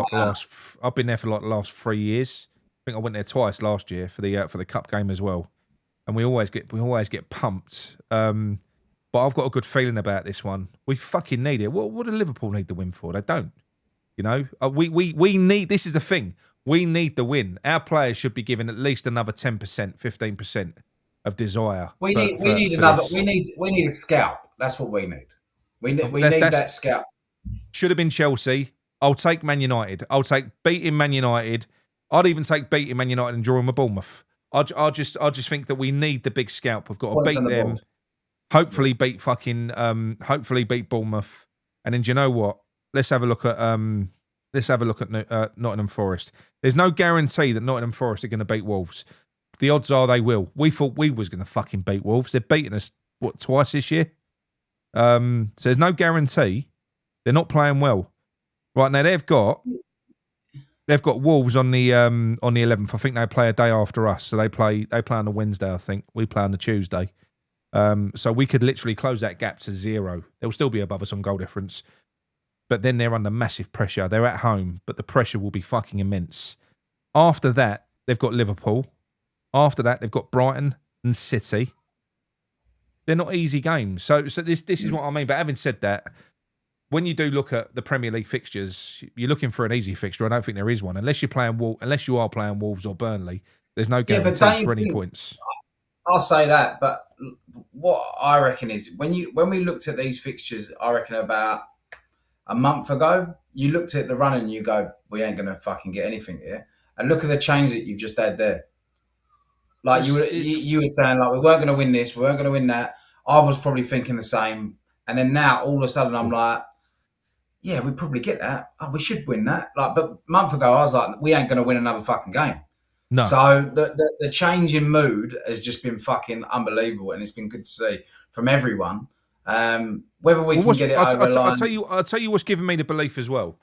the last 3 years. I think I went there twice last year for the cup game as well, and we always get pumped. But I've got a good feeling about this one. We fucking need it. What do Liverpool need the win for? They don't. You know, we need. This is the thing. We need the win. Our players should be given at least another 10%, 15% of desire. We need a scalp. That's what we need. We need that scalp. Should have been Chelsea. I'll take Man United. I'll take beating Man United. I'd even take beating Man United and drawing with Bournemouth. I just think that we need the big scalp. We've got to beat them. Hopefully beat Bournemouth. And then do you know what? Let's have a look at Nottingham Forest. There's no guarantee that Nottingham Forest are going to beat Wolves. The odds are they will. We thought we was going to fucking beat Wolves. They've beaten us twice this year. So there's no guarantee. They're not playing well. Right now they've got Wolves on the 11th. I think they play a day after us, so they play on the Wednesday. I think we play on the Tuesday. So we could literally close that gap to 0. They'll still be above us on goal difference, but then they're under massive pressure. They're at home, but the pressure will be fucking immense. After that, they've got Liverpool. After that, they've got Brighton and City. They're not easy games. So this is what I mean. But having said that, when you do look at the Premier League fixtures, you're looking for an easy fixture. I don't think there is one unless you are playing Wolves or Burnley. There's no guarantee for any points. I'll say that, but what I reckon is when we looked at these fixtures, I reckon about a month ago, you looked at the run and you go, "We ain't gonna fucking get anything here." And look at the change that you've just had there. Like you were saying, like we weren't gonna win this, we weren't gonna win that. I was probably thinking the same, and then now all of a sudden I'm like, yeah, we probably get that. Oh, we should win that. Like, but a month ago, I was like, we ain't going to win another fucking game. No. So the change in mood has just been fucking unbelievable, and it's been good to see from everyone. Whether we can get it over the line. I'll tell you what's given me the belief as well.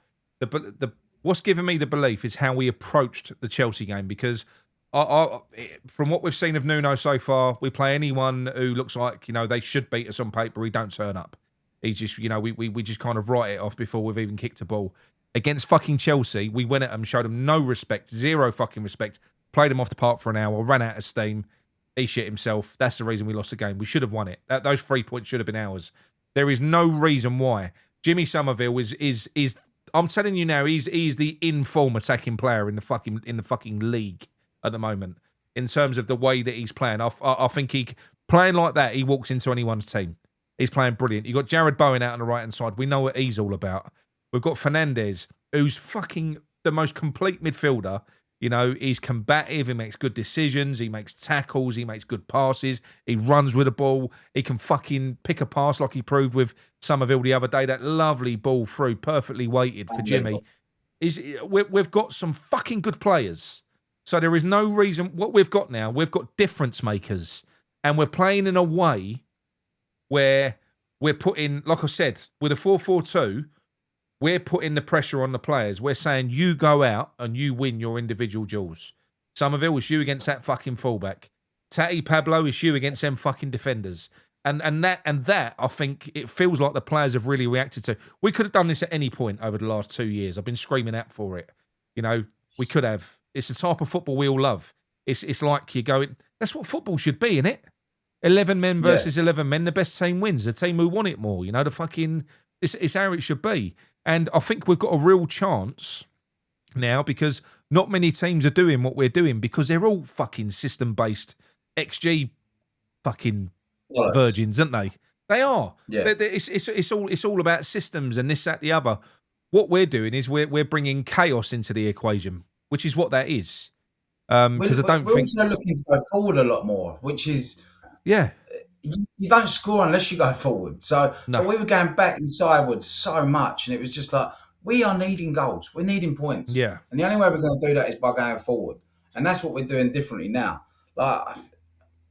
What's given me the belief is how we approached the Chelsea game, because from what we've seen of Nuno so far, we play anyone who looks like they should beat us on paper. He don't turn up. He's just, we just kind of write it off before we've even kicked a ball. Against fucking Chelsea, we went at them, showed them no respect, zero fucking respect, played him off the park for an hour, ran out of steam. He shit himself. That's the reason we lost the game. We should have won it. Those 3 points should have been ours. There is no reason why. Jimmy Somerville is I'm telling you now, he's the in-form attacking player in the fucking league at the moment. In terms of the way that he's playing, I think playing like that, he walks into anyone's team. He's playing brilliant. You've got Jared Bowen out on the right-hand side. We know what he's all about. We've got Fernandes, who's fucking the most complete midfielder. He's combative. He makes good decisions. He makes tackles. He makes good passes. He runs with the ball. He can fucking pick a pass like he proved with Somerville the other day. That lovely ball through, perfectly weighted for Jimmy. We've got some fucking good players. So there is no reason. What we've got now, we've got difference makers. And we're playing in a way where we're putting, like I said, with a 4-4-2, we're putting the pressure on the players. We're saying you go out and you win your individual duels. Somerville, it's you against that fucking fullback. Tatty Pablo, it's you against them fucking defenders. And that I think it feels like the players have really reacted to. We could have done this at any point over the last 2 years. I've been screaming out for it. You know, we could have. It's the type of football we all love. It's like you're going. That's what football should be, isn't it? 11 men versus 11 men. The best team wins. The team who want it more. You know, the fucking. It's how it should be. And I think we've got a real chance now because not many teams are doing what we're doing because they're all fucking system-based XG fucking virgins, aren't they? They are. Yeah. It's all about systems and this, that, the other. What we're doing is we're bringing chaos into the equation, which is what that is. Because I don't think we're also looking to go forward a lot more, which is you don't score unless you go forward. So No. but we were going back and sideways so much, and it was just like we are needing goals, we're needing points, Yeah. And the only way we're going to do that is by going forward, and that's what we're doing differently now. Like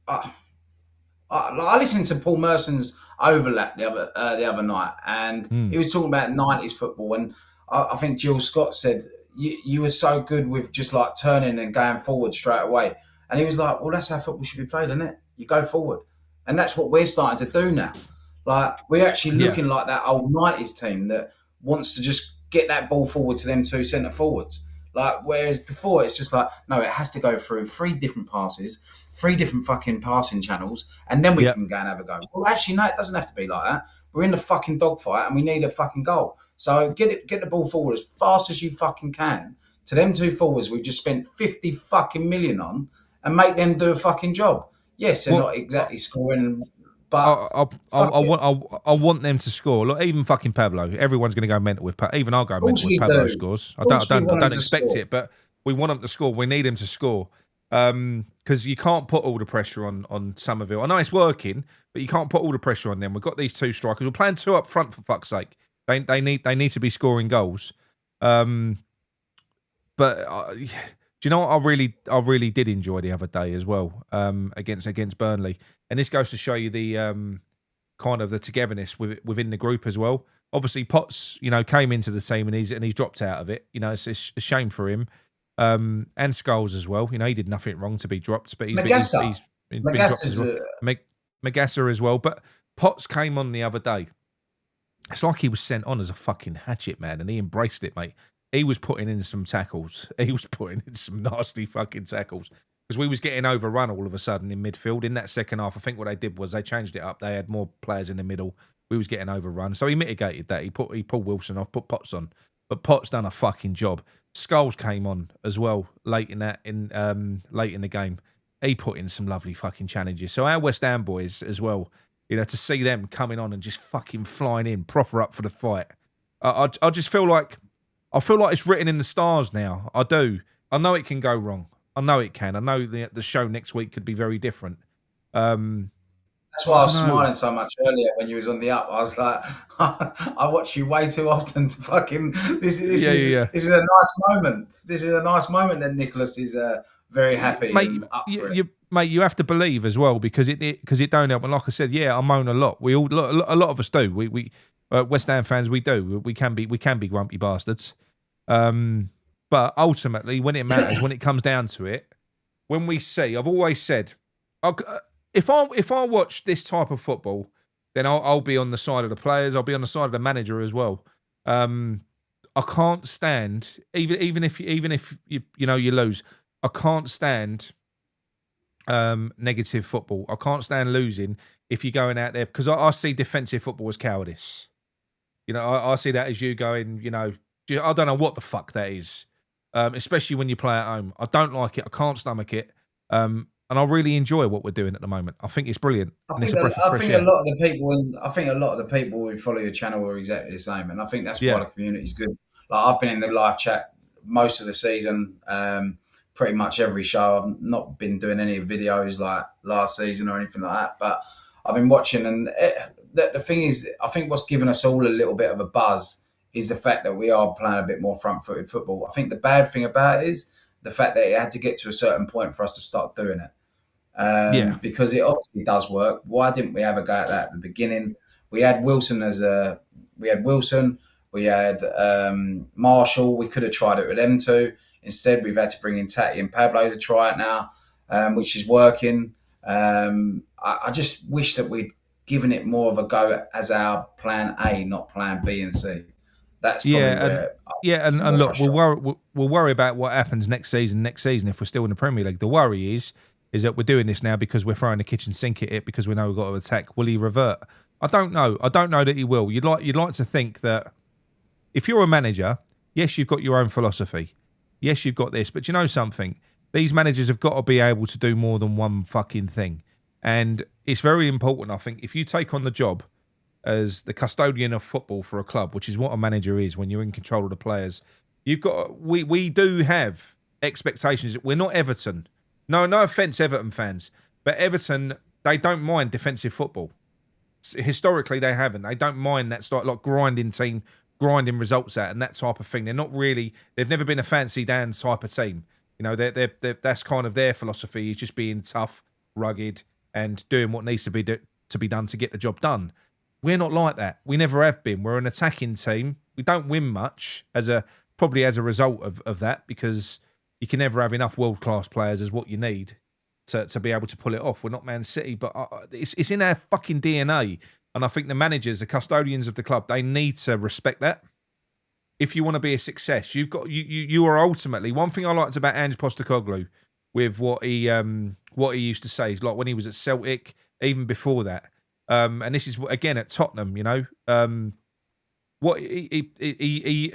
I listened to Paul Merson's overlap the other night, and he was talking about 90s football, and I think Jill Scott said you were so good with just like turning and going forward straight away, and he was like, well, that's how football should be played, isn't it? You go forward, and that's what we're starting to do now. Like we're actually looking like that old 90s team that wants to just get that ball forward to them two centre forwards. Like whereas before it's just like, no, it has to go through 3 different passes, 3 different fucking passing channels, and then we can go and have a go. Well, actually, no, it doesn't have to be like that. We're in the fucking dogfight and we need a fucking goal. So get the ball forward as fast as you fucking can to them 2 forwards we've just spent 50 fucking million on and make them do a fucking job. Yes, they're not exactly scoring, but I want them to score. Look, even fucking Pablo. Everyone's going to go mental with Pablo. Even I'll go mental with Pablo scores. I don't expect it, but we want them to score. We need him to score. Because you can't put all the pressure on Somerville. I know it's working, but you can't put all the pressure on them. We've got these 2 strikers. We're playing 2 up front for fuck's sake. They need to be scoring goals. But do you know what I really did enjoy the other day as well? Against Burnley, and this goes to show you the kind of the togetherness within the group as well. Obviously, Potts, came into the team and he's dropped out of it. It's a shame for him. And Scholes as well. He did nothing wrong to be dropped, but he's been dropped as well. Magassa as well. But Potts came on the other day. It's like he was sent on as a fucking hatchet, man, and he embraced it, mate. He was putting in some tackles. He was putting in some nasty fucking tackles because we was getting overrun all of a sudden in midfield. In that second half, I think what they did was they changed it up. They had more players in the middle. We was getting overrun. So he mitigated that. He pulled Wilson off, put Potts on. But Potts done a fucking job. Scholes came on as well late in the game. He put in some lovely fucking challenges. So our West Ham boys as well, to see them coming on and just fucking flying in, proper up for the fight. I just feel like it's written in the stars now. I do. I know it can go wrong. I know it can. I know the show next week could be very different. That's why I was smiling so much earlier when you was on the up. I was like, I watch you way too often to fucking. This is a nice moment. This is a nice moment that Nicholas is very happy. Mate, and up for it. Mate, you have to believe as well because it don't help. And like I said, I moan a lot. We all a lot of us do. We West Ham fans, we do. We can be grumpy bastards. But ultimately, when it matters, when it comes down to it, when we see, I've always said, if I watch this type of football, then I'll be on the side of the players. I'll be on the side of the manager as well. I can't stand even if you lose. I can't stand negative football. I can't stand losing if you're going out there because I see defensive football as cowardice. I see that as you going. I don't know what the fuck that is. Especially when you play at home. I don't like it. I can't stomach it. And I really enjoy what we're doing at the moment. I think it's brilliant. I think a lot of the people who follow your channel are exactly the same, and I think that's why the community's good. Like I've been in the live chat most of the season, pretty much every show. I've not been doing any videos like last season or anything like that, but I've been watching. And the thing is, I think what's given us all a little bit of a buzz is the fact that we are playing a bit more front-footed football. I think the bad thing about it is the fact that it had to get to a certain point for us to start doing it. Because it obviously does work. Why didn't we have a go at that at the beginning? We had Wilson We had Marshall. We could have tried it with them two. Instead, we've had to bring in Tati and Pablo to try it now, which is working. I just wish that we'd given it more of a go as our plan A, not plan B and C. That's probably where. And look, we'll worry about what happens next season if we're still in the Premier League. The worry is that we're doing this now because we're throwing the kitchen sink at it because we know we've got to attack. Will he revert? I don't know. I don't know that he will. You'd like to think that if you're a manager, yes, you've got your own philosophy. Yes, you've got this, but you know something? These managers have got to be able to do more than one fucking thing. And it's very important, I think, if you take on the job as the custodian of football for a club, which is what a manager is when you're in control of the players, you've got we do have expectations. We're not Everton. No offence, Everton fans, but Everton, they don't mind defensive football. Historically, they haven't. They don't mind that style, like grinding results out and that type of thing. They've never been a fancy Dan type of team. You know, they're that's kind of their philosophy, is just being tough, rugged, and doing what needs to be done to get the job done. We're not like that. We never have been. We're an attacking team. We don't win much probably as a result of that, because you can never have enough world-class players as what you need to be able to pull it off. We're not Man City, but it's in our fucking DNA. And I think the managers, the custodians of the club, they need to respect that. If you want to be a success, you are ultimately, one thing I liked about Ange Postecoglou with what he used to say, is like when he was at Celtic, even before that. And this is again at Tottenham, you know. What he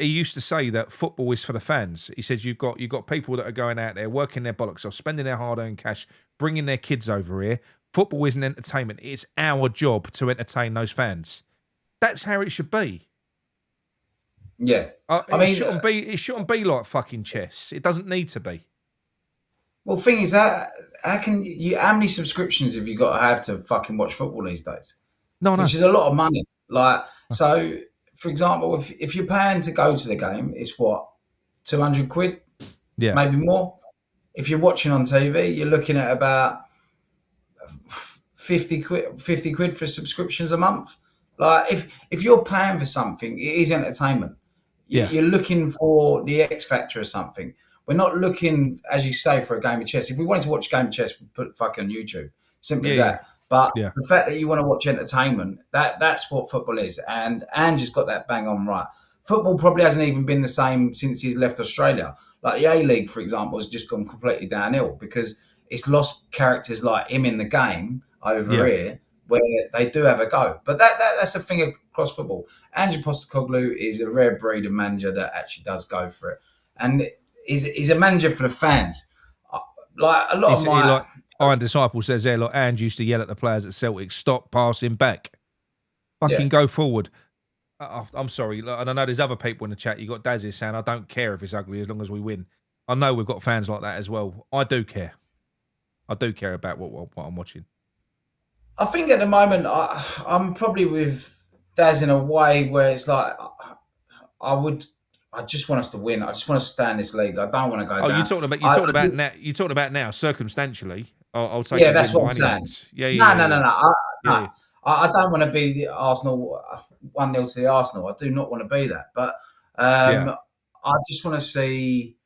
used to say, that football is for the fans. He says you've got people that are going out there working their bollocks off, spending their hard-earned cash, bringing their kids over here. Football isn't entertainment. It's our job to entertain those fans. That's how it should be. Yeah, it shouldn't be like fucking chess. It doesn't need to be. Well, thing is, how many subscriptions have you got to have to fucking watch football these days? No. Which is a lot of money. Like, so, for example, if you're paying to go to the game, it's what, 200 quid? Yeah. Maybe more. If you're watching on TV, you're looking at about 50 quid for subscriptions a month. Like, if you're paying for something, it is entertainment. Yeah. You're looking for the X factor or something. We're not looking, as you say, for a game of chess. If we wanted to watch a game of chess, we'd put it fucking on YouTube. Simple as that. But the fact that you want to watch entertainment, that's what football is. And Ange has got that bang on right. Football probably hasn't even been the same since he's left Australia. Like the A-League, for example, has just gone completely downhill because it's lost characters like him in the game over here, where they do have a go. But that's a thing across football. Ange Postecoglou is a rare breed of manager that actually does go for it. And he's a manager for the fans. Like a lot of my... Iron Disciple says there, like Ange used to yell at the players at Celtic, stop passing back. Fucking go forward. I'm sorry. And I know there's other people in the chat. You got Dazzy saying, I don't care if it's ugly as long as we win. I know we've got fans like that as well. I do care. I do care about what I'm watching. I think at the moment, I'm probably with Daz in a way where it's like, I just want us to win. I just want us to stay in this league. I don't want to go down. You're talking about now, circumstantially. I'll take that's what I'm saying. No. I don't want to be the Arsenal 1-0 to the Arsenal. I do not want to be that. But I just want to see.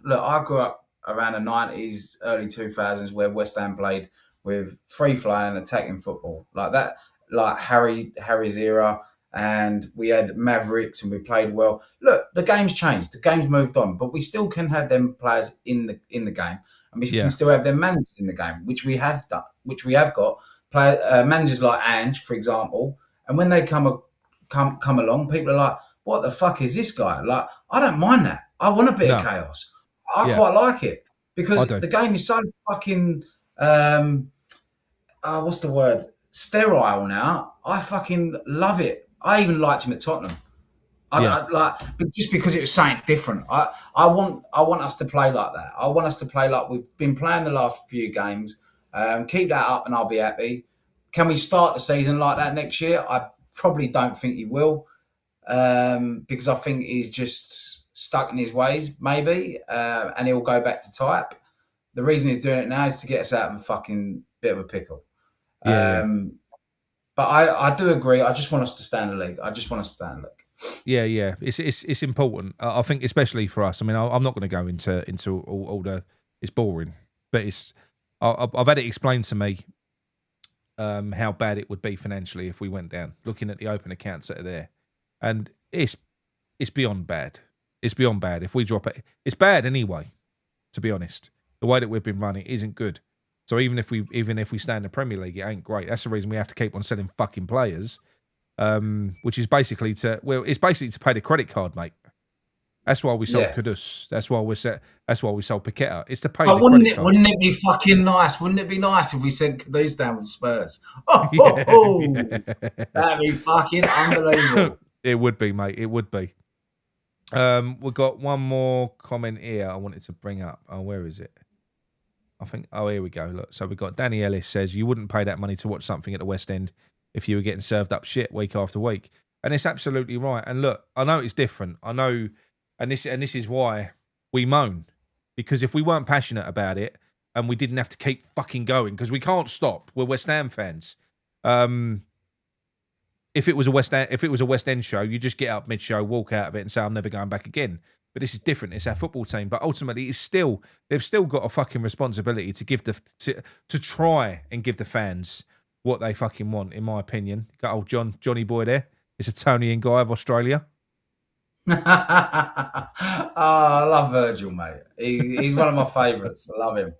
Look, I grew up around the 90s, early 2000s, where West Ham played with free-flowing, attacking football like that, like Harry's era. And we had Mavericks and we played well. Look, the game's changed. The game's moved on, but we still can have them players in the game, and we can still have them managers in the game, which we have done, which we have got. Managers like Ange, for example, and when they come along, people are like, "What the fuck is this guy?" Like, I don't mind that. I want a bit of chaos. I quite like it because the game is so fucking what's the word? Sterile now. I fucking love it. I even liked him at Tottenham. But just because it was something different. I want us to play like that. I want us to play like we've been playing the last few games. Keep that up, and I'll be happy. Can we start the season like that next year? I probably don't think he will, because I think he's just stuck in his ways, maybe, and he'll go back to type. The reason he's doing it now is to get us out of a fucking bit of a pickle. But I do agree. I just want us to stay in the league. I just want us to stay in the league. Yeah. It's important. I think especially for us. I mean, I'm not going to go into all the. It's boring, but it's. I've had it explained to me how bad it would be financially if we went down. Looking at the open accounts that are there, and it's beyond bad. It's beyond bad. If we drop it, it's bad anyway. To be honest, the way that we've been running isn't good. So even if we stay in the Premier League, it ain't great. That's the reason we have to keep on selling fucking players, which is basically it's basically to pay the credit card, mate. That's why we sold Kudus. That's why we sold Paqueta. It's to pay the credit card. Wouldn't it be fucking nice? Wouldn't it be nice if we sent Kudus down with Spurs? That'd be fucking unbelievable. It would be, mate. It would be. We've got one more comment here I wanted to bring up. Oh, where is it? I think, here we go. Look, so we've got Danny Ellis says, you wouldn't pay that money to watch something at the West End if you were getting served up shit week after week. And it's absolutely right. And look, I know it's different. I know, and this is why we moan. Because if we weren't passionate about it and we didn't have to keep fucking going, because we can't stop, we're West Ham fans. If it was a West End show, you just get up mid-show, walk out of it and say, I'm never going back again. But this is different. It's our football team. But ultimately, they've still got a fucking responsibility to give to try and give the fans what they fucking want, in my opinion. Got old Johnny Boy there. It's a Tonian guy of Australia. I love Virgil, mate. He's one of my favourites. I love him.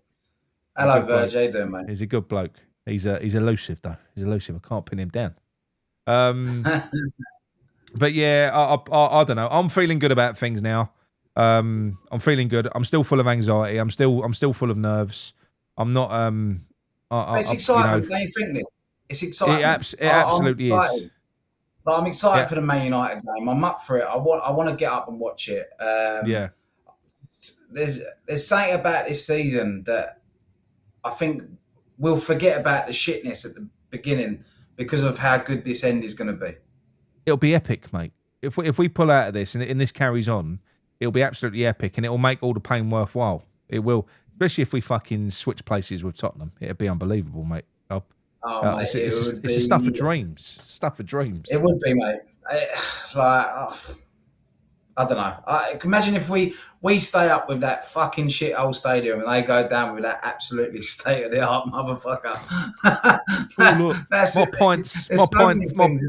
Hello, Virgil. How you doing, mate? He's a good bloke. He's elusive, though. He's elusive. I can't pin him down. But yeah, I don't know. I'm feeling good about things now. I'm feeling good. I'm still full of anxiety. I'm still full of nerves. I'm not. It's exciting, don't you think, Nick? It's exciting. It absolutely is. But I'm excited for the Man United game. I'm up for it. I want to get up and watch it. There's something about this season that I think we'll forget about the shitness at the beginning because of how good this end is going to be. It'll be epic, mate. If we pull out of this and this carries on, it'll be absolutely epic, and it'll make all the pain worthwhile. It will, especially if we fucking switch places with Tottenham. It'd be unbelievable, mate. Mate, it's the stuff of dreams. Stuff of dreams. It would be, mate. I don't know. Imagine if we stay up with that fucking shit old stadium and they go down with that absolutely state of the art motherfucker.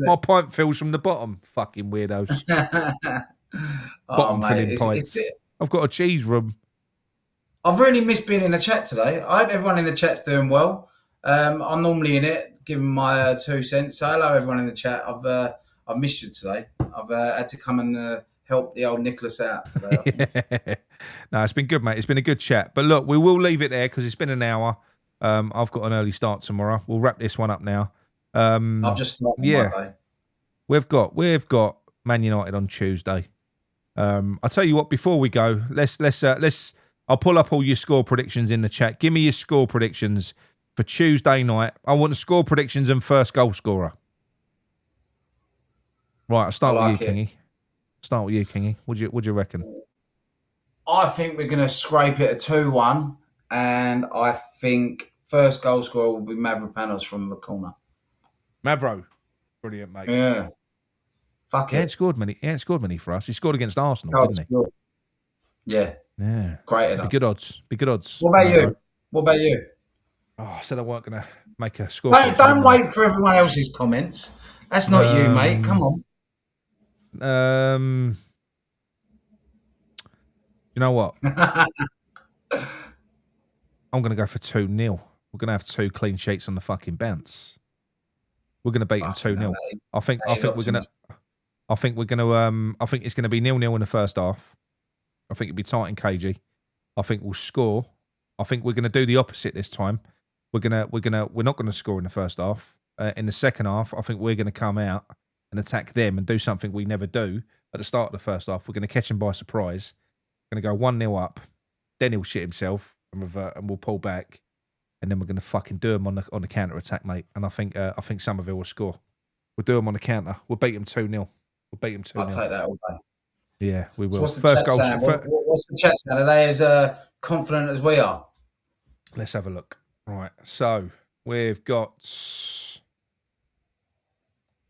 My pint fills from the bottom. Fucking weirdos. Bottom filling pints. I've got a cheese room. I've really missed being in the chat today. I hope everyone in the chat's doing well. I'm normally in it, giving my 2 cents. So hello, everyone in the chat. I've missed you today. I've had to come and help the old Nicholas out today. No, it's been good, mate. It's been a good chat. But look, we will leave it there because it's been an hour. I've got an early start tomorrow. We'll wrap this one up now. I've just started my day. We've got Man United on Tuesday. I'll tell you what. Before we go, let's. I'll pull up all your score predictions in the chat. Give me your score predictions for Tuesday night. I want the score predictions and first goal scorer. Right, I'll start with you, Kingy. What do you reckon? I think we're going to scrape it at 2-1, and I think first goal scorer will be Mavropanos from the corner. Mavro, brilliant, mate. Yeah, fuck it. He ain't scored many for us. He scored against Arsenal, didn't he? Yeah. Great enough. Be good odds. What about you? Oh, I said I weren't going to make a score. Don't wait for everyone else's comments. That's not you, mate. Come on. You know what? I'm going to go for 2-0. We're going to have 2 clean sheets on the fucking bounce. We're going to beat them 2-0. I think it's going to be 0-0 in the first half. I think it'll be tight and cagey. I think we'll score. I think we're going to do the opposite this time. We're not going to score in the first half. In the second half, I think we're going to come out and attack them and do something we never do at the start of the first half. We're going to catch them by surprise. We're going to go 1-0 up. Then he'll shit himself and revert, and we'll pull back. And then we're going to fucking do them on the counter attack, mate. And I think Somerville will score. We'll do them on the counter. We'll beat them 2-0. I'll take that all day. Yeah, we will. So what's the chat saying? What's the chat saying? Are they as confident as we are? Let's have a look. Right, so we've got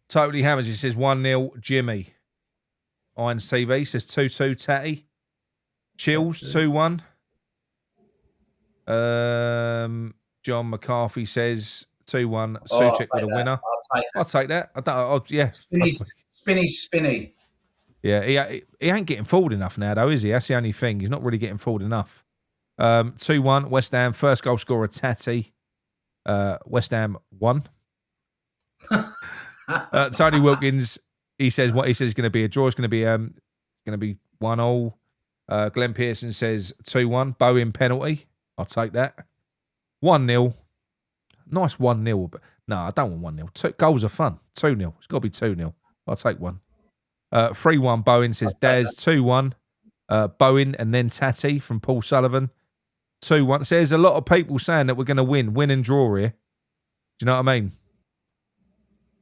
Totally Hammers. He says 1-0 Jimmy. Irons TV says 2-2 Tatty. Chills 2-1. John McCarthy says 2-1. Suchek with a winner. I'll take that. Yeah. Spinny. Yeah, he ain't getting forward enough now, though, is he? That's the only thing. He's not really getting forward enough. 2-1 West Ham. First goal scorer Tatty. West Ham 1. Tony Wilkins. He says is going to be a draw. It's going to be 1-1. Glenn Pearson says 2-1. Bowen penalty. I'll take that. 1-0. Nice 1-0. But no, I don't want 1-0. 2 goals are fun. 2-0. It's got to be 2-0. I'll take 1. 3-1 Bowen says Daz. 2-1 Bowen and then Tatty from Paul Sullivan. 2-1. So there's a lot of people saying that we're going to win and draw here. Do you know what I mean?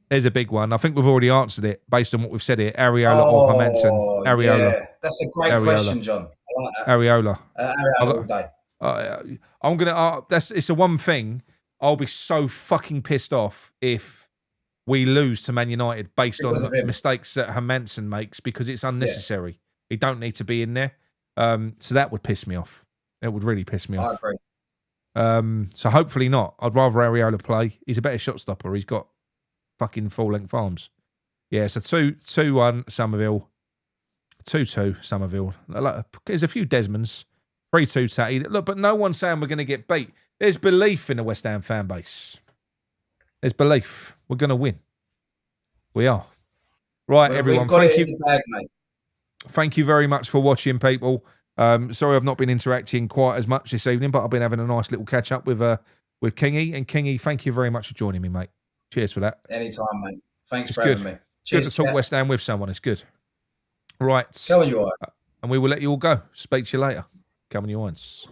There's a big one. I think we've already answered it based on what we've said here. Areola or Hermansen. Areola. Yeah. That's a great question, John. I like that. Areola. Areola all day. I'm gonna. It's the one thing. I'll be so fucking pissed off if we lose to Man United based on the mistakes that Hermansen makes because it's unnecessary. Yeah. He don't need to be in there. So that would piss me off. It would really piss me off. I agree. So hopefully not. I'd rather Areola play. He's a better shot stopper. He's got fucking full-length arms. Yeah, so 2-1 Somerville. 2-2 Somerville. There's a few Desmonds. 3-2 Tatty. Look, but no one's saying we're going to get beat. There's belief in the West Ham fan base. There's belief. We're going to win. We are. Right, everyone. Thank you. Thank you very much for watching, people. Sorry I've not been interacting quite as much this evening, but I've been having a nice little catch-up with Kingy. And Kingy, thank you very much for joining me, mate. Cheers for that. Anytime, mate. Thanks for having me. Cheers. Good to talk West Ham with someone. It's good. Right. Come on, you are. And we will let you all go. Speak to you later. Come on, you irons.